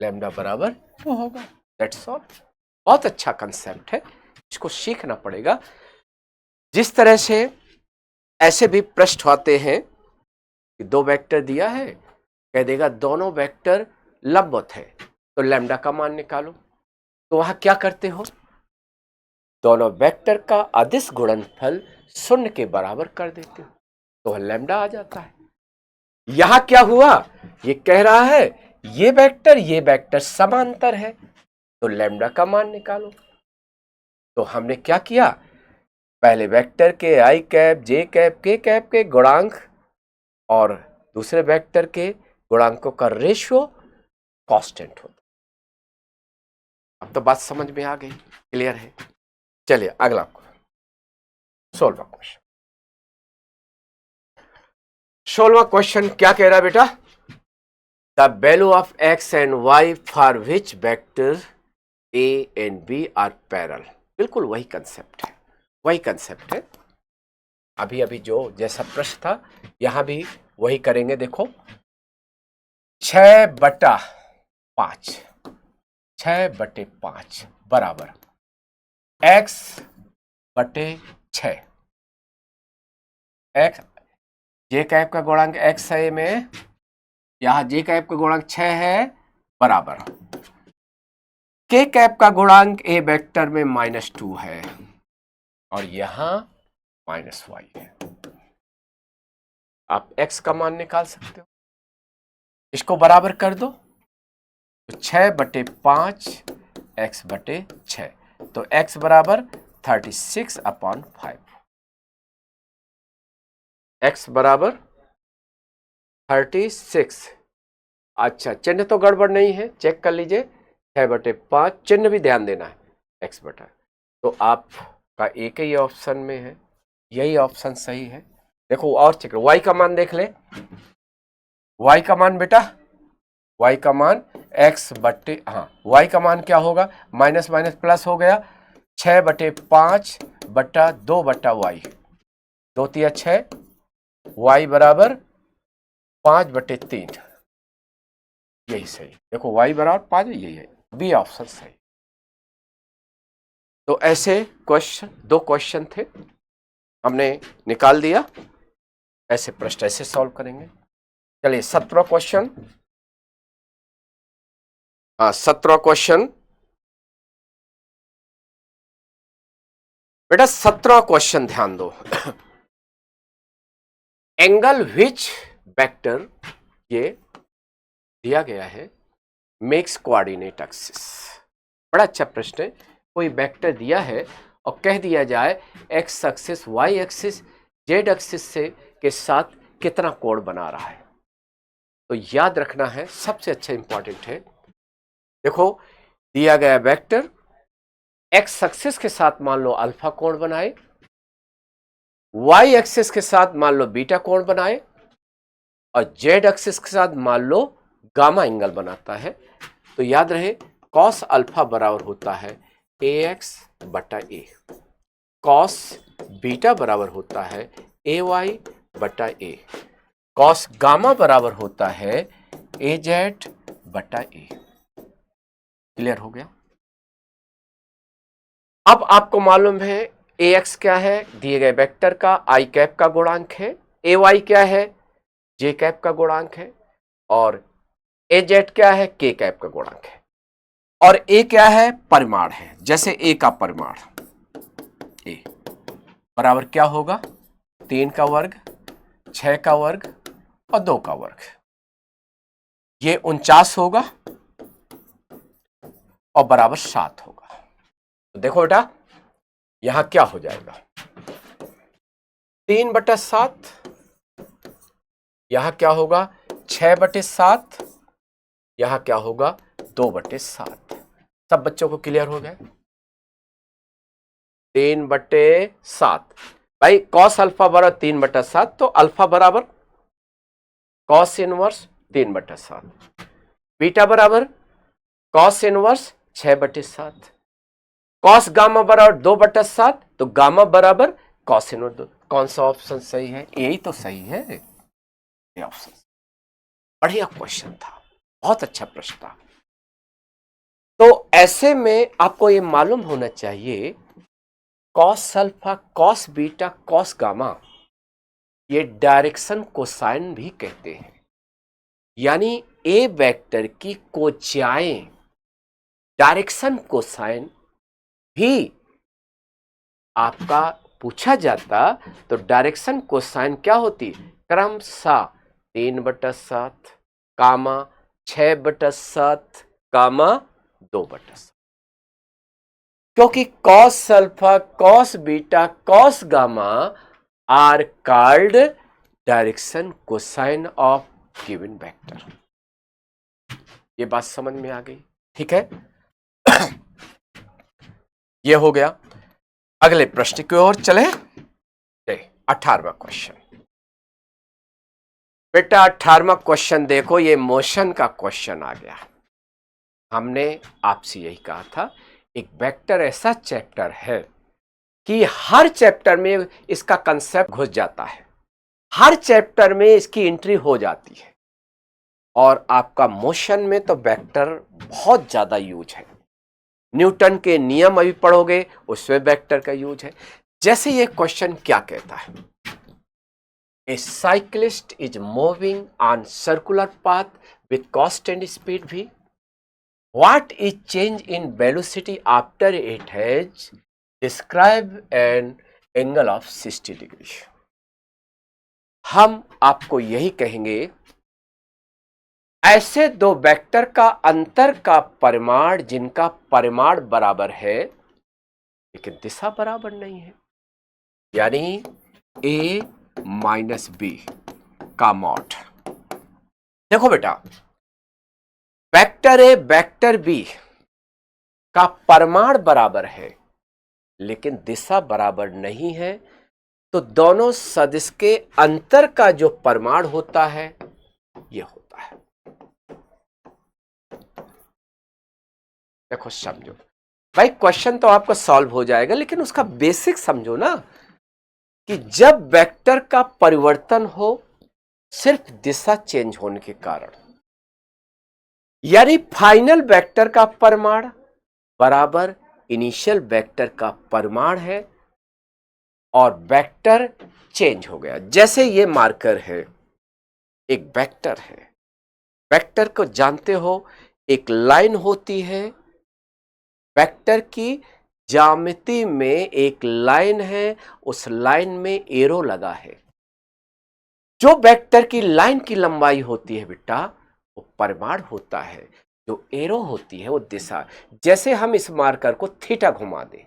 लैम्डा बराबर 2 होगा। That's all. बहुत अच्छा कंसेप्ट है, इसको सीखना पड़ेगा। जिस तरह से ऐसे भी प्रश्न आते हैं कि दो वेक्टर दिया है, कह देगा दोनों वेक्टर लंबवत है, तो लैम्डा का मान निकालो। तो वहां क्या करते हो, दोनों वेक्टर का अदिश गुणनफल 0 के बराबर कर देते हो, तो लैम्डा आ जाता है। यहां क्या हुआ, ये कह रहा है ये वेक्टर समांतर है, तो लैम्डा का मान निकालो। तो हमने क्या किया, पहले वेक्टर के आई कैप, जे कैप, के कैप के गुणांक और दूसरे वेक्टर के गुणांकों का रेशियो कांस्टेंट होता। अब तो बात समझ में आ गई, क्लियर है। चलिए अगला सोलवा क्वेश्चन। 16वां क्वेश्चन क्या कह रहा है बेटा, the value of x and y for which vector A and B are parallel. बिल्कुल वही कंसेप्ट है, वही कंसेप्ट है। अभी अभी जो जैसा प्रश्न था यहां भी वही करेंगे। देखो 6/5, 6/5 बराबर x/6। एक्स जे कैप का गुणांक x है में, यहां जे कैप का गुणांक 6 है, बराबर के कैप का गुणांक ए वेक्टर में -2 है और यहां -y है। आप x का मान निकाल सकते हो, इसको बराबर कर दो तो 6/5 x/6, तो x बराबर 36/5, x बराबर 36। अच्छा चिन्ह तो गड़बड़ नहीं है, चेक कर लीजिए। 6/5 चिन्ह भी ध्यान देना है, x बटा, तो आपका एक ही ऑप्शन में है, यही ऑप्शन सही है। देखो और चेक, y का मान देख ले, y का मान बेटा, y का मान y का मान क्या होगा, माइनस माइनस प्लस हो गया, 6/5/2/y, 2×3 = 6, y बराबर 5/3, यही सही। देखो y बराबर 5, यही है, बी ऑप्शन सही। तो ऐसे क्वेश्चन, 2 क्वेश्चन थे, हमने निकाल दिया। ऐसे प्रश्न ऐसे सॉल्व करेंगे। चलिए 17वां क्वेश्चन। 17वां क्वेश्चन बेटा, 17वां क्वेश्चन ध्यान दो। एंगल विच वेक्टर, ये दिया गया है, मेक्स कोऑर्डिनेट एक्सिस। बड़ा अच्छा प्रश्न है। कोई वेक्टर दिया है और कह दिया जाए x axis, y axis, z axis से के साथ कितना कोण बना रहा है। तो याद रखना है, सबसे अच्छा इंपॉर्टेंट है। देखो दिया गया वेक्टर एक्स एक्सिस के साथ मान लो अल्फा कोण बनाए, वाई एक्सिस के साथ मान लो बीटा कोण बनाए और जेड एक्सिस के साथ मान लो गामा एंगल बनाता है। तो याद रहे कॉस अल्फा बराबर होता है ax/a, कॉस बीटा बराबर होता है ay/a, कॉस गामा बराबर होता है az/a। क्लियर हो गया। अब आपको मालूम है ax क्या है, दिए गए वेक्टर का आई कैप का गुणांक है, ay क्या है, जे कैप का गुणांक है, और az क्या है, के कैप का गुणांक है, और a क्या है, परिमाण है। जैसे a का परिमाण a बराबर क्या होगा, 3 का वर्ग, 6 का वर्ग और 2 का वर्ग, ये 49 होगा और बराबर 7 होगा। तो देखो बेटा यहां क्या हो जाएगा, 3/7, यहां क्या होगा 6/7, यहां क्या होगा 2/7। सब बच्चों को क्लियर हो गया। 3/7, भाई कॉस अल्फा बराबर 3/7, तो अल्फा बराबर कॉस इनवर्स 3/7, बीटा बराबर कॉस इनवर्स 6/7, कॉस गामा बराबर 2/7, तो गामा बराबर कॉस इनवर्स 2। कौन सा ऑप्शन सही है, यही तो सही है, ये ऑप्शन। बढ़िया क्वेश्चन था, बहुत अच्छा प्रश्न था। तो ऐसे में आपको ये मालूम होना चाहिए cos alpha, cos beta, cos gamma, ये डायरेक्शन कोसाइन भी कहते हैं। यानी ए वेक्टर की कोचाएं डायरेक्शन कोसाइन भी आपका पूछा जाता, तो डायरेक्शन कोसाइन क्या होती, क्रमशः 3/7, कामा 6/7 कामा 2/7, क्योंकि cos alpha, cos beta, cos gamma are called direction cosine of given vector. ये बात समझ में आ गई? ठीक है। ये हो गया। अगले प्रश्न की ओर चले। 18वां क्वेश्चन। बेटा 18वां क्वेश्चन देखो, ये मोशन का क्वेश्चन आ गया। हमने आपसे यही कहा था, एक वेक्टर ऐसा चैप्टर है कि हर चैप्टर में इसका कंसेप्ट घुस जाता है, हर चैप्टर में इसकी एंट्री हो जाती है। और आपका मोशन में तो वेक्टर बहुत ज्यादा यूज है। न्यूटन के नियम अभी पढ़ोगे, उसमें वेक्टर का यूज है। जैसे ये क्वेश्चन क्या कहता है, a cyclist is moving on circular path with constant speed v. What is change in velocity after it has described an angle of 60 degree? हम आपको यही कहेंगे, ऐसे दो वेक्टर का अंतर का परिमाण जिनका परिमाण बराबर है लेकिन दिशा बराबर नहीं है, यानी a माइनस बी का मॉड। देखो बेटा, वेक्टर ए वेक्टर बी का परिमाण बराबर है लेकिन दिशा बराबर नहीं है, तो दोनों सदिश के अंतर का जो परिमाण होता है यह होता है। देखो समझो भाई, क्वेश्चन तो आपका सॉल्व हो जाएगा, लेकिन उसका बेसिक समझो ना, कि जब वेक्टर का परिवर्तन हो सिर्फ दिशा चेंज होने के कारण, यानी फाइनल वेक्टर का परिमाण बराबर इनिशियल वेक्टर का परिमाण है और वेक्टर चेंज हो गया। जैसे ये मार्कर है, एक वेक्टर है, वेक्टर को जानते हो, एक लाइन होती है, वेक्टर की ज्यामिति में एक लाइन है, उस लाइन में एरो लगा है। जो वेक्टर की लाइन की लंबाई होती है बेटा, वो परिमाण होता है, जो एरो होती है वो दिशा। जैसे हम इस मार्कर को थीटा घुमा दें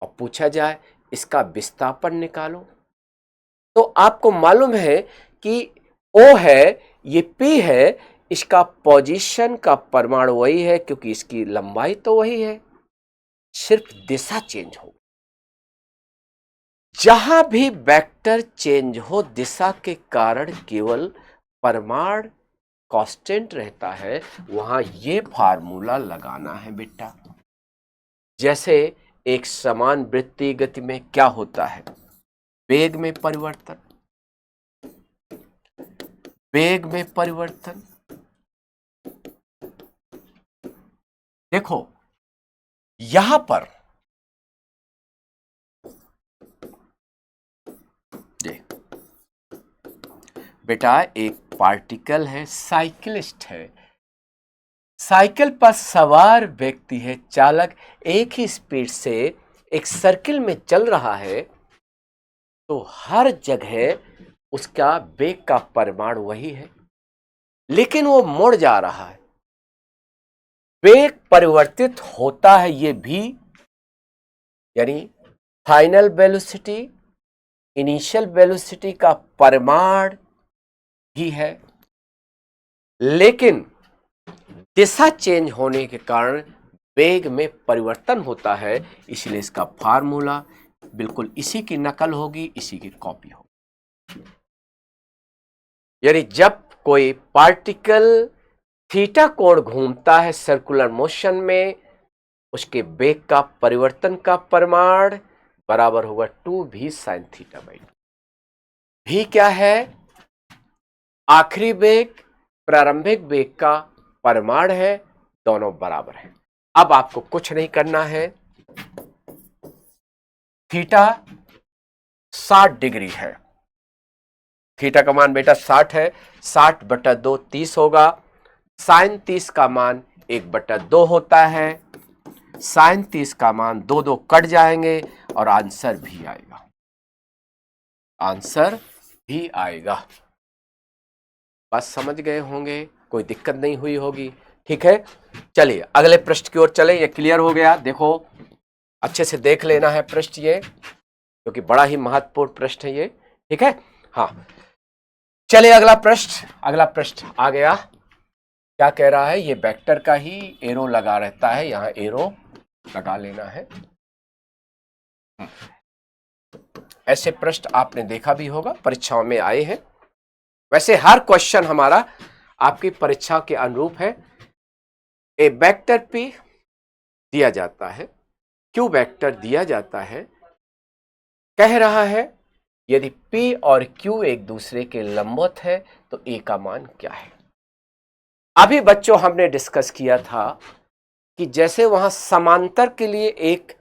और पूछा जाए इसका विस्थापन निकालो, तो आपको मालूम है कि O है, ये P है, इसका पोजीशन का परिमाण वही है क्योंकि इसकी लंबाई तो वही है, सिर्फ दिशा चेंज हो। जहां भी वेक्टर चेंज हो दिशा के कारण केवल परिमाण कांस्टेंट रहता है, वहां ये फार्मूला लगाना है बेटा। जैसे एक समान वृत्तीय गति में क्या होता है, वेग में परिवर्तन, वेग में परिवर्तन। देखो यहां पर देख बेटा, एक पार्टिकल है, साइकिलिस्ट है, साइकिल पर सवार व्यक्ति है, चालक एक ही स्पीड से एक सर्किल में चल रहा है, तो हर जगह उसका वेग का परिमाण वही है, लेकिन वो मुड़ जा रहा है, वेग परिवर्तित होता है। ये भी यानी फाइनल वेलोसिटी इनिशियल वेलोसिटी का परिमाण ही है, लेकिन दिशा चेंज होने के कारण वेग में परिवर्तन होता है। इसलिए इसका फार्मूला बिल्कुल इसी की नकल होगी, इसी की कॉपी होगी। यानी जब कोई पार्टिकल थीटा कोण घूमता है सर्कुलर मोशन में, उसके वेग का परिवर्तन का परिमाण बराबर होगा 2v sin थीटा बाई 2। भी क्या है, आखिरी वेग प्रारंभिक वेग का परिमाण है, दोनों बराबर है। अब आपको कुछ नहीं करना है, थीटा 60 डिग्री है, थीटा का मान बेटा 60 है, 60/2 30 होगा, साइन 30 का मान 1/2 होता है, साइन 30 का मान 2 कट जाएंगे और आंसर भी आएगा, आंसर भी आएगा। बस समझ गए होंगे। कोई दिक्कत नहीं हुई होगी। ठीक है, चलिए अगले पृष्ठ की ओर चले। ये क्लियर हो गया, देखो अच्छे से देख लेना है पृष्ठ ये, क्योंकि बड़ा ही महत्वपूर्ण पृष्ठ है ये। ठीक है, हाँ चलिए अगला पृष्ठ आ गया। क्या कह रहा है, ये वेक्टर का ही एरो लगा रहता है, यहां एरो लगा लेना है। ऐसे पृष्ठ आपने देखा भी होगा, परीक्षाओं में आए हैं। वैसे हर क्वेश्चन हमारा आपकी परीक्षा के अनुरूप है। ए वेक्टर पी दिया जाता है, क्यू वेक्टर दिया जाता है, कह रहा है यदि P और Q एक दूसरे के लंबवत है तो A का मान क्या है। अभी बच्चों हमने डिस्कस किया था कि जैसे वहां समांतर के लिए एक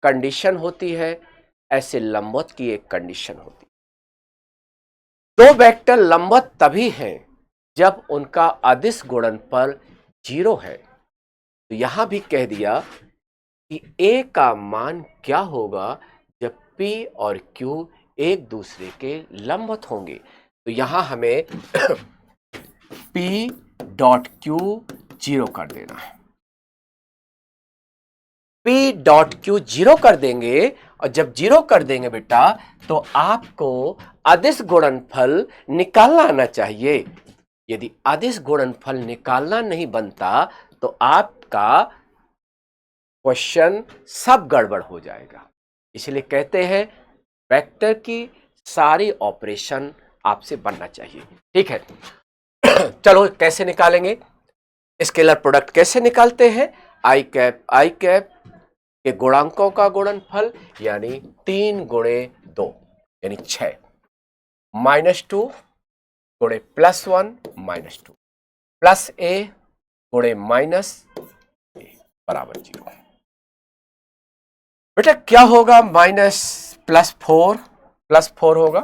कंडीशन होती है, ऐसे लंबवत की एक कंडीशन होती है। दो वेक्टर लंबवत तभी हैं जब उनका अदिश गुणनफल 0 है। तो यहां भी कह दिया कि A का मान क्या होगा जब P और Q एक दूसरे के लंबवत होंगे। तो यहां हमें P डॉट Q 0 कर देना है। P डॉट Q 0 कर देंगे, और जब 0 कर देंगे बेटा तो आपको अदिश गुणनफल निकालना आना चाहिए। यदि अदिश गुणनफल निकालना नहीं बनता तो आपका क्वेश्चन सब गड़बड़ हो जाएगा। इसलिए कहते हैं वेक्टर की सारी ऑपरेशन आपसे बनना चाहिए। ठीक है, चलो कैसे निकालेंगे, स्केलर प्रोडक्ट कैसे निकालते हैं। आई कैप के गुणांकों का गुणनफल यानी 3 गुणे 2 यानी 6, -2 गुणे +1 -2 प्लस A गुणे -A बराबर 0। बेटा क्या होगा, +4 होगा,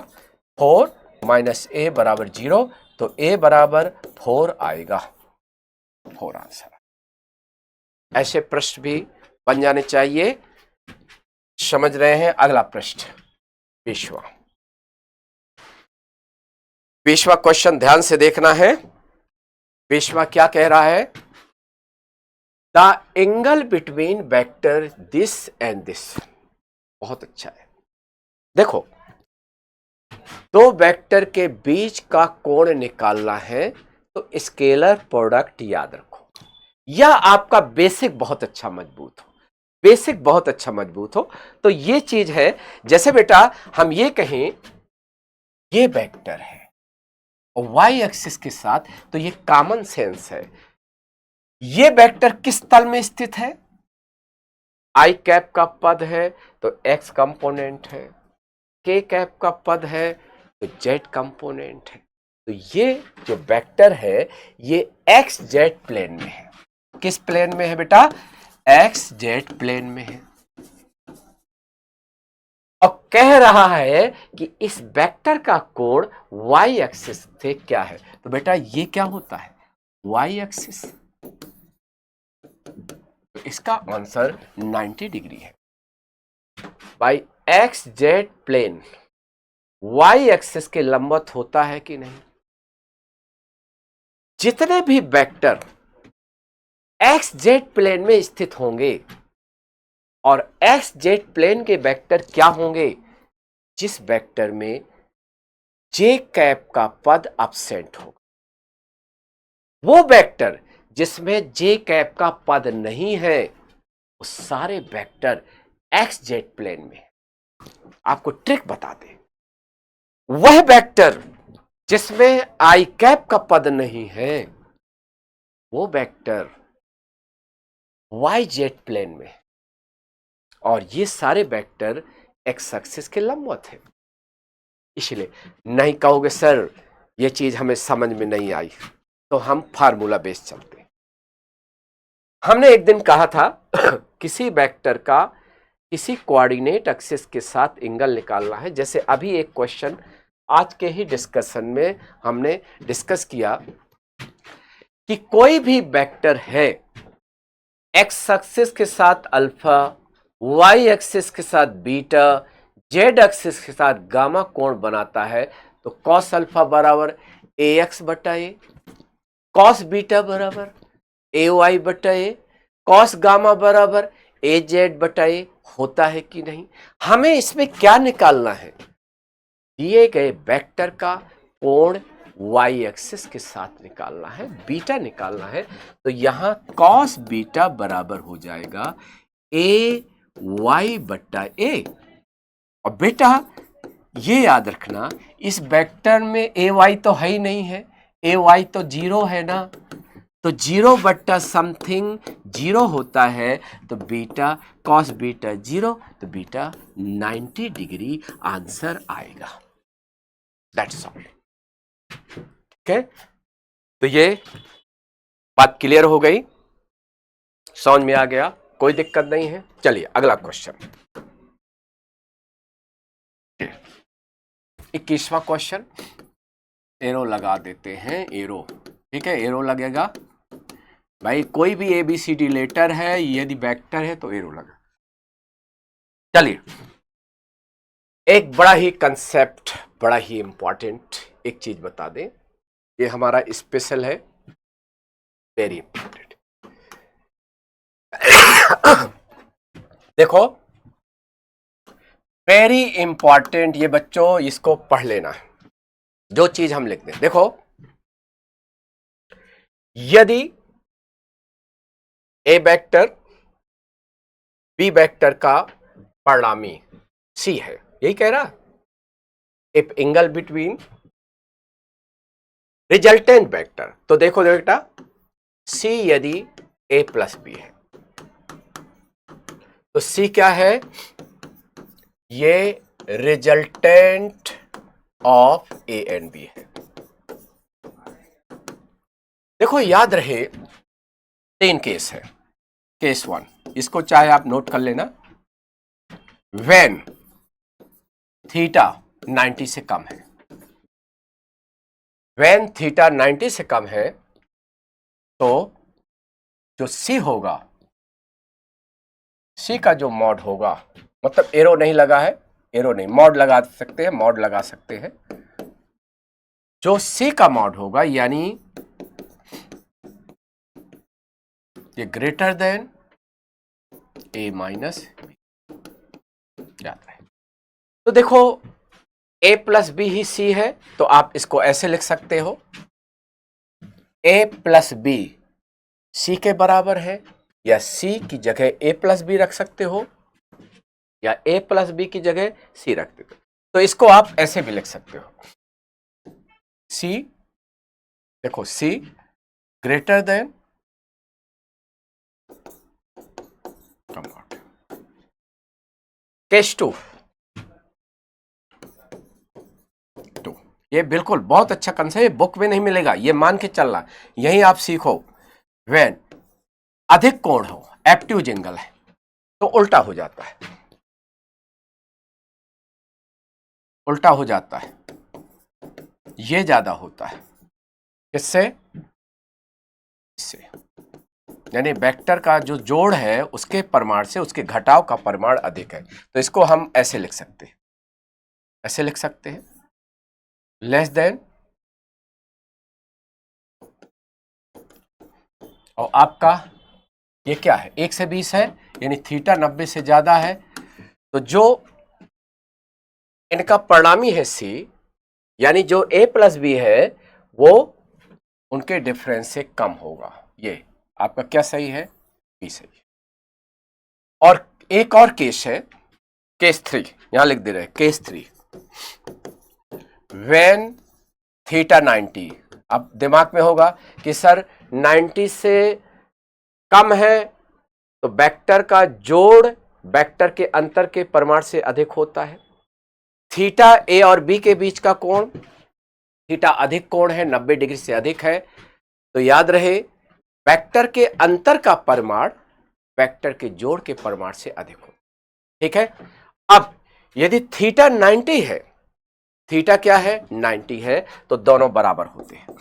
4 -A बराबर 0, तो A बराबर 4 आएगा, 4 आंसर। ऐसे प्रश्न भी बन जाने चाहिए। समझ रहे हैं। अगला प्रश्न बीसवां क्वेश्चन ध्यान से देखना है। बीसवां क्या कह रहा है, the angle between vector this and this. बहुत अच्छा है। देखो दो वेक्टर के बीच का कोण निकालना है तो स्केलर प्रोडक्ट याद रखो। यह आपका बेसिक बहुत अच्छा मजबूत हो, तो ये चीज है। जैसे बेटा हम ये कहें ये वेक्टर है और वाई एक्सिस के साथ, तो ये कॉमन सेंस है। ये वेक्टर किस तल में स्थित है, आई कैप का पद है तो एक्स कंपोनेंट है, के कैप का पद है तो जेड कंपोनेंट है। तो ये जो वेक्टर है ये एक्स जेड प्लेन में है। किस प्लेन में है बेटा, एक्स जेड प्लेन में है। और कह रहा है कि इस वेक्टर का कोण वाई एक्सिस से क्या है। तो बेटा ये क्या होता है, वाई एक्सिस। तो इसका आंसर 90 डिग्री है। By x z plane y axis के लंबवत होता है कि नहीं। जितने भी वेक्टर एक्स जेड प्लेन में स्थित होंगे, और एक्स जेड प्लेन के वेक्टर क्या होंगे, जिस वेक्टर में जे कैप का पद अपसेंट होगा। वो वेक्टर जिसमें जे कैप का पद नहीं है वो सारे वेक्टर एक्स जेड प्लेन में है। आपको ट्रिक बता दें, वह वेक्टर जिसमें आई कैप का पद नहीं है वो वेक्टर वाई जेड प्लेन में है, और ये सारे वेक्टर एक्स एक्सिस के लंबवत है। इसलिए नहीं कहोगे सर ये चीज हमें समझ में नहीं आई, तो हम फार्मूला बेस चलते हैं। हमने एक दिन कहा था किसी वेक्टर का किसी कोऑर्डिनेट एक्सिस के साथ एंगल निकालना है। जैसे अभी एक क्वेश्चन आज के ही डिस्कशन में हमने डिस्कस किया कि कोई भी वेक्टर है एक्स एक्सिस के साथ अल्फा, वाई एक्सिस के साथ बीटा, जेड एक्सिस के साथ गामा कोण बनाता है, तो कॉस अल्फा बराबर ए एक्स बटा ए। कॉस बीटा बराबर ए वाई बटा ए, कॉस गामा बराबर ए जेड बटा ए, होता है कि नहीं? हमें इसमें क्या निकालना है? दिए गए वेक्टर का कोण वाई एक्सिस के साथ निकालना है, बीटा निकालना है। तो यहां कॉस बीटा बराबर हो जाएगा ए वाई बट्टा ए। और बेटा ये याद रखना, इस वेक्टर में ए वाई तो है ही नहीं है, ए वाई तो जीरो है ना, तो जीरो बट्टा समथिंग जीरो होता है, तो बीटा कॉस बीटा जीरो, तो बीटा 90 डिग्री आंसर आएगा। That's all. ठीक है, तो ये बात क्लियर हो गई, समझ में आ गया, कोई दिक्कत नहीं है। चलिए अगला क्वेश्चन, 21वां क्वेश्चन। एरो लगा देते हैं, एरो, ठीक है, एरो लगेगा भाई, कोई भी ABCD लेटर है, यदि वेक्टर है तो एरो लगा। चलिए, एक बड़ा ही कंसेप्ट, बड़ा ही इंपॉर्टेंट एक चीज बता दें, ये हमारा स्पेशल है, वेरी इंपॉर्टेंट। देखो, वेरी इंपॉर्टेंट, ये बच्चों इसको पढ़ लेना है, जो चीज हम लिखते हैं। देखो, यदि ए वेक्टर बी वेक्टर का परिणामी सी है, यही कह रहा, if angle between resultant vector, तो देखो बेटा, सी यदि ए प्लस बी है, तो सी क्या है? ये resultant of A and B है। देखो याद रहे, 3 केस है। केस 1, इसको चाहे आप नोट कर लेना, व्हेन थीटा 90 से कम है, व्हेन थीटा 90 से कम है, तो जो सी होगा, सी का जो मॉड होगा, मतलब एरो नहीं लगा है, एरो नहीं, मॉड लगा सकते हैं, मॉड लगा सकते हैं, जो सी का मॉड होगा, यानी ये ग्रेटर देन ए माइनस बी, याद रहे। तो देखो, ए प्लस बी ही सी है, तो आप इसको ऐसे लिख सकते हो, ए प्लस बी सी के बराबर है, या सी की जगह ए प्लस बी रख सकते हो, या ए प्लस बी की जगह सी रख देते हो। तो इसको आप ऐसे भी लिख सकते हो, सी, देखो सी ग्रेटर देन, केस 2, ये बिल्कुल बहुत अच्छा कंसेप्ट, बुक में नहीं मिलेगा, ये मान के चलना, यही आप सीखो। व्हेन अधिक कोण हो, एप्ट्यूज एंगल है, तो उल्टा हो जाता है, उल्टा हो जाता है, ये ज्यादा होता है, किससे? इससे, यानी वेक्टर का जो जोड़ है उसके परिमाण से उसके घटाव का परिमाण अधिक है। तो इसको हम ऐसे लिख सकते हैं, ऐसे लिख सकते हैं, लेस देन, और आपका ये क्या है? 1 से 20 है, यानी थीटा 90 से ज्यादा है, तो जो इनका परिणामी है सी, यानी जो ए प्लस बी है, वो उनके डिफरेंस से कम होगा। ये आपका क्या सही है? बी सही है। और एक और केस है, केस 3, यहां लिख दे रहे, केस 3, व्हेन थीटा 90, अब दिमाग में होगा कि सर 90 से कम है, तो वेक्टर का जोड़ वेक्टर के अंतर के परिमाण से अधिक होता है। थीटा ए और बी के बीच का कोण, थीटा अधिक कोण है, 90 डिग्री से अधिक है, तो याद रहे वेक्टर के अंतर का परिमाण वेक्टर के जोड़ के परिमाण से अधिक हो। ठीक है, अब यदि थीटा 90 है, थीटा क्या है? 90 है, तो दोनों बराबर होते हैं,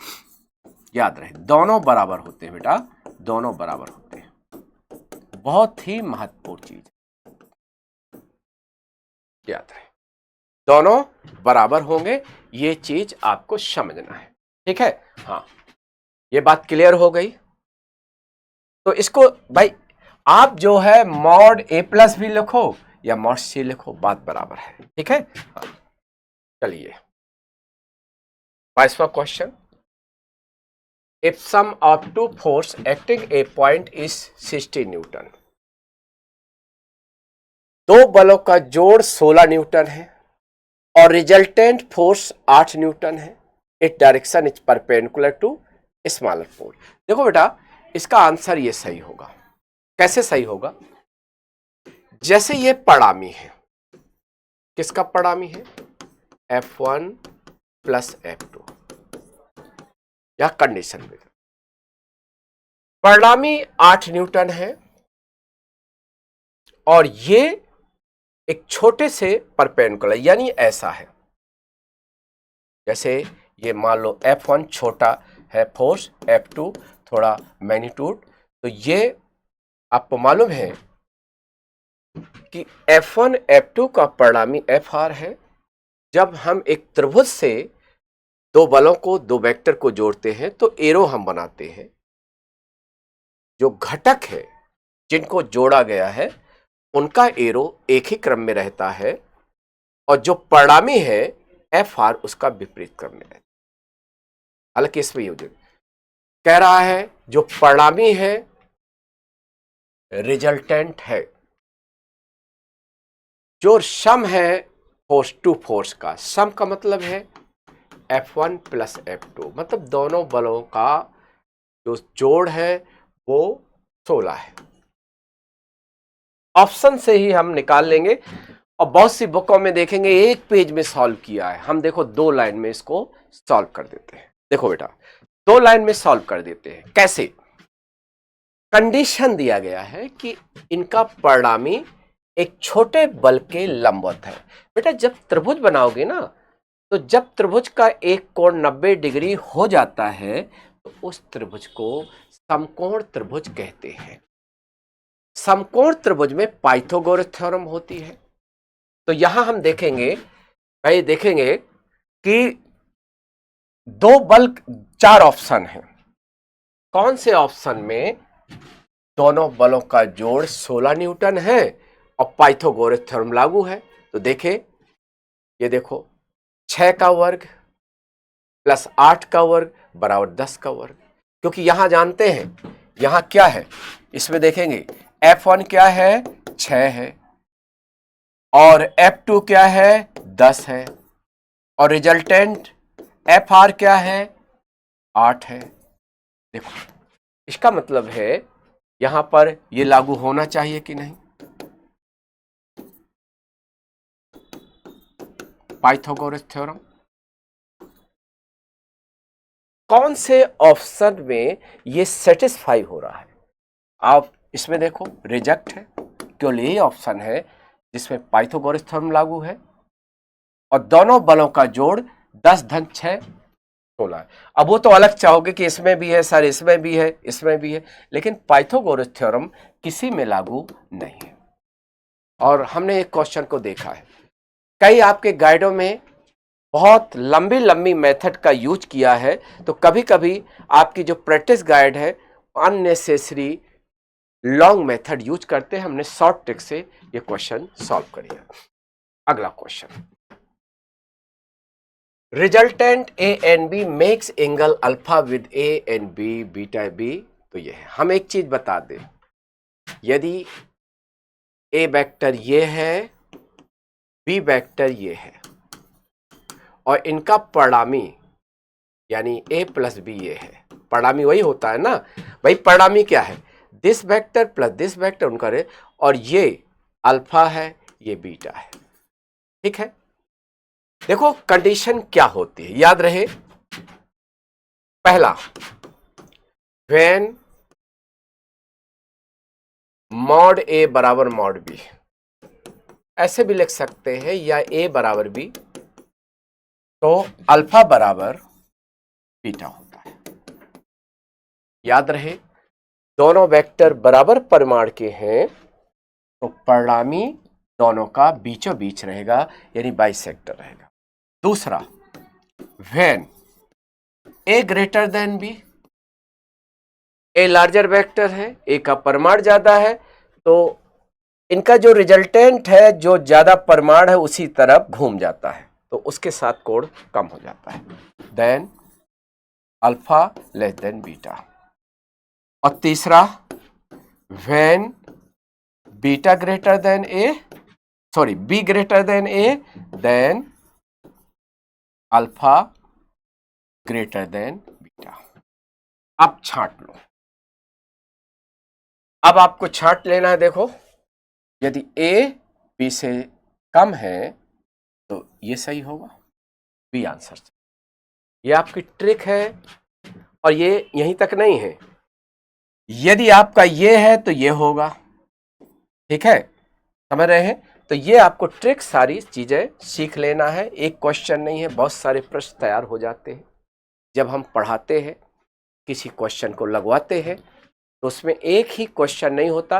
याद रहे दोनों बराबर होते हैं बेटा, दोनों बराबर होते हैं, बहुत ही महत्वपूर्ण चीज, याद रहे दोनों बराबर होंगे, ये चीज आपको समझना है। ठीक है, हाँ, ये बात क्लियर हो गई। तो इसको भाई आप जो है मॉड ए प्लस भी लिखो या मॉड सी लिखो, बात बराबर है, ठीक है। हाँ, चलिए 22वां question, if sum of two force acting a point is 60 newton, दो बलों का जोड़ 16 न्यूटन है और रिजल्टेंट फोर्स 8 न्यूटन है, it direction is perpendicular to smaller pole. देखो बेटा, इसका आंसर ये सही होगा। कैसे सही होगा? जैसे ये पड़ामी है, किसका पड़ामी है? F1 प्लस F2, या कंडीशन में परिणामी 8 न्यूटन है और ये एक छोटे से परपेंडिकुलर यानी ऐसा है, जैसे ये मान लो F1 छोटा है फोर्स, F2 थोड़ा मैग्नीट्यूड, तो ये आपको मालूम है कि F1 F2 का परिणामी FR है। जब हम एक त्रिभुज से दो बलों को, दो वेक्टर को जोड़ते हैं तो एरो हम बनाते हैं। जो घटक है जिनको जोड़ा गया है उनका एरो एक ही क्रम में रहता है और जो परिणामी है FR उसका विपरीत क्रम में रहता है। हालांकि इसमें यूज कह रहा है जो परिणामी है रिजल्टेंट है, जो सम है फोर्स टू फोर्स का, सम का मतलब है F1 प्लस F2, मतलब दोनों बलों का जो जोड़ है वो 16 है। ऑप्शन से ही हम निकाल लेंगे और बहुत सी बुकों में देखेंगे एक पेज में सॉल्व किया है, हम देखो 2 लाइन में इसको सॉल्व कर देते हैं। देखो बेटा, 2 लाइन में सॉल्व कर देते हैं। कैसे? कंडीशन दिया गया है कि इनका परिणामी एक छोटे बल के लंबवत है। बेटा जब त्रिभुज बनाओगे ना, तो जब त्रिभुज का एक कोण 90 डिग्री हो जाता है तो उस त्रिभुज को समकोण त्रिभुज कहते हैं। समकोण त्रिभुज में पाइथागोरस थ्योरम होती है। तो यहां हम देखेंगे भाई, देखेंगे कि दो बल, 4 ऑप्शन है। कौन से ऑप्शन में दोनों बलों का जोड़ 16 न्यूटन है और पाइथागोरस थ्योरम लागू है? तो देखें, ये देखो 6 का वर्ग प्लस 8 का वर्ग बराबर 10 का वर्ग, क्योंकि यहां जानते हैं यहां क्या है, इसमें देखेंगे F1 क्या है 6 है और F2 क्या है 10 है और रिजल्टेंट FR क्या है 8 है। देखो इसका मतलब है यहां पर ये लागू होना चाहिए कि नहीं? पाइथागोरस थ्योरम कौन से ऑप्शन में ये सेटिस्फाई हो रहा है? आप इसमें देखो रिजेक्ट है, केवल यही ऑप्शन है जिसमें पाइथागोरस थ्योरम लागू है और दोनों बलों का जोड़ 10 धन 6 16 है। अब वो तो अलग चाहोगे कि इसमें भी है सर, इसमें भी है, इसमें भी है, लेकिन पाइथागोरस थ्योरम किसी में लागू नहीं है। और हमने एक क्वेश्चन को देखा है, कई आपके गाइडों में बहुत लंबी लंबी मेथड का यूज किया है, तो कभी कभी आपकी जो प्रैक्टिस गाइड है अननेसेसरी लॉन्ग मेथड यूज करते हैं। हमने शॉर्ट ट्रिक से ये क्वेश्चन सॉल्व करिए। अगला question, resultant A and B makes angle alpha with A and B beta B. तो ये है, हम एक चीज बता दें, यदि ए वेक्टर ये है, बी वेक्टर ये है और इनका परिणामी यानी a प्लस बी ये है, परिणामी वही होता है ना भाई। परिणामी क्या है? This vector plus this vector उनका रे, और ये अल्फा है ये बीटा है, ठीक है। देखो कंडीशन क्या होती है, याद रहे, पहला व्हेन मॉड ए बराबर मॉड बी, ऐसे भी लिख सकते हैं, या ए बराबर बी तो अल्फा बराबर बीटा होता है। याद रहे दोनों वेक्टर बराबर परिमाण के हैं तो परिणामी दोनों का बीचों बीच रहेगा यानी बाइसेक्टर रहेगा। दूसरा, when A greater than B, A larger vector है, ए का परिमाण ज्यादा है, तो इनका जो रिजल्टेंट है जो ज्यादा परिमाण है उसी तरफ घूम जाता है, तो उसके साथ कोण कम हो जाता है। Then alpha less than beta. और तीसरा, when beta greater than A, sorry B greater than A, then alpha greater than beta. अब छांट लो। अब आपको छांट लेना है। देखो, यदि ए बी से कम है तो ये सही होगा, बी आंसर। ये आपकी ट्रिक है, और ये यहीं तक नहीं है, यदि आपका ये है तो ये होगा। ठीक है, समझ रहे हैं? तो ये आपको ट्रिक सारी चीजें सीख लेना है। एक क्वेश्चन नहीं है, बहुत सारे प्रश्न तैयार हो जाते हैं। जब हम पढ़ाते हैं, किसी क्वेश्चन को लगवाते हैं, तो उसमें एक ही क्वेश्चन नहीं होता,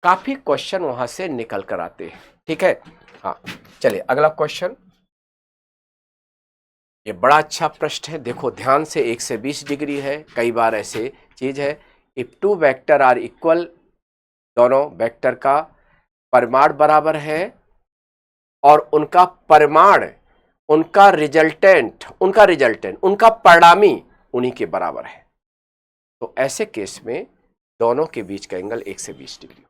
काफी क्वेश्चन वहां से निकल कर आते हैं। ठीक है, हाँ चलिए अगला क्वेश्चन। ये बड़ा अच्छा प्रश्न है, देखो ध्यान से। 1 से 20 डिग्री है, कई बार ऐसे चीज है। If two vector are equal, दोनों वेक्टर का परिमाण बराबर है और उनका परिमाण, उनका रिजल्टेंट, उनका परिणामी उन्हीं के बराबर है, तो ऐसे केस में दोनों के बीच का एंगल 1 से 20 डिग्री।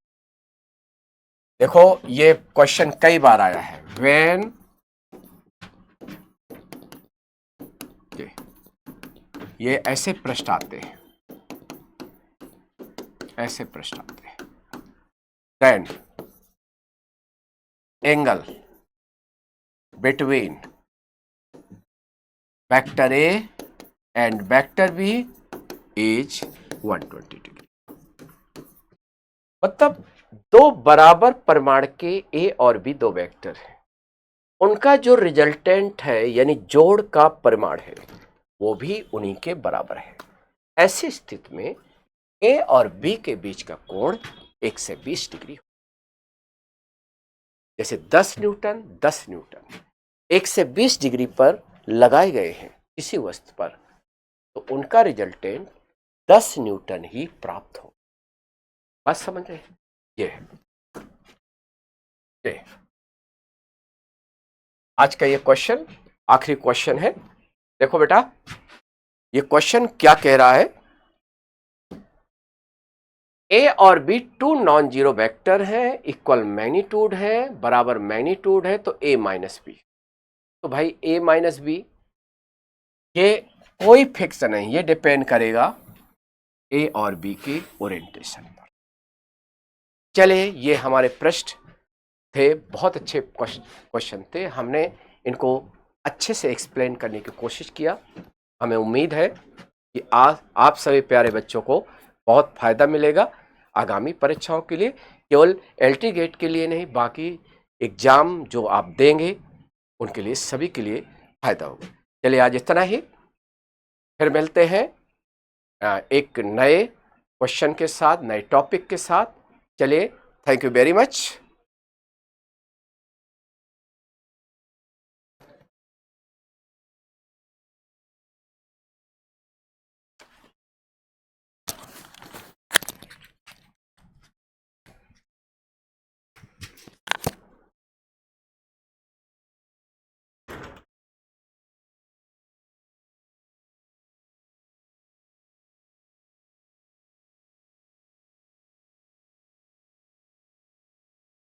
देखो ये क्वेश्चन कई बार आया है। व्हेन ये ऐसे प्रश्न आते हैं, ऐसे प्रश्न आते हैं। Then angle between vector A and vector B is 120 degree. मतलब दो बराबर परिमाण के ए और बी दो वेक्टर हैं, उनका जो रिजल्टेंट है यानी जोड़ का परिमाण है वो भी उन्हीं के बराबर है। ऐसी स्थिति में ए और बी के बीच का कोण 1 से 20 डिग्री। जैसे 10 न्यूटन 10 न्यूटन 1 से 20 डिग्री पर लगाए गए हैं किसी वस्तु पर, तो उनका रिजल्टेंट 10 न्यूटन ही प्राप्त हो। बात समझ रहे हैं? ये है आज का ये क्वेश्चन, आखिरी क्वेश्चन है। देखो बेटा, ये क्वेश्चन क्या कह रहा है? ए और B two non zero vector है, इक्वल मैग्नीट्यूड है, बराबर मैग्नीट्यूड है, तो ए माइनस बी। तो भाई ए माइनस बी ये कोई फिक्स नहीं, ये डिपेंड करेगा ए और बी के ओरिएंटेशन पर। चले, ये हमारे प्रश्न थे, बहुत अच्छे क्वेश्चन थे, हमने इनको अच्छे से एक्सप्लेन करने की कोशिश किया। हमें उम्मीद है कि आप सभी प्यारे बच्चों को बहुत फायदा मिलेगा आगामी परीक्षाओं के लिए, केवल एलटी गेट के लिए नहीं, बाकी एग्जाम जो आप देंगे उनके लिए, सभी के लिए फायदा होगा। चलिए आज इतना ही, फिर मिलते हैं एक नए क्वेश्चन के साथ, नए टॉपिक के साथ। चलिए, थैंक यू वेरी मच।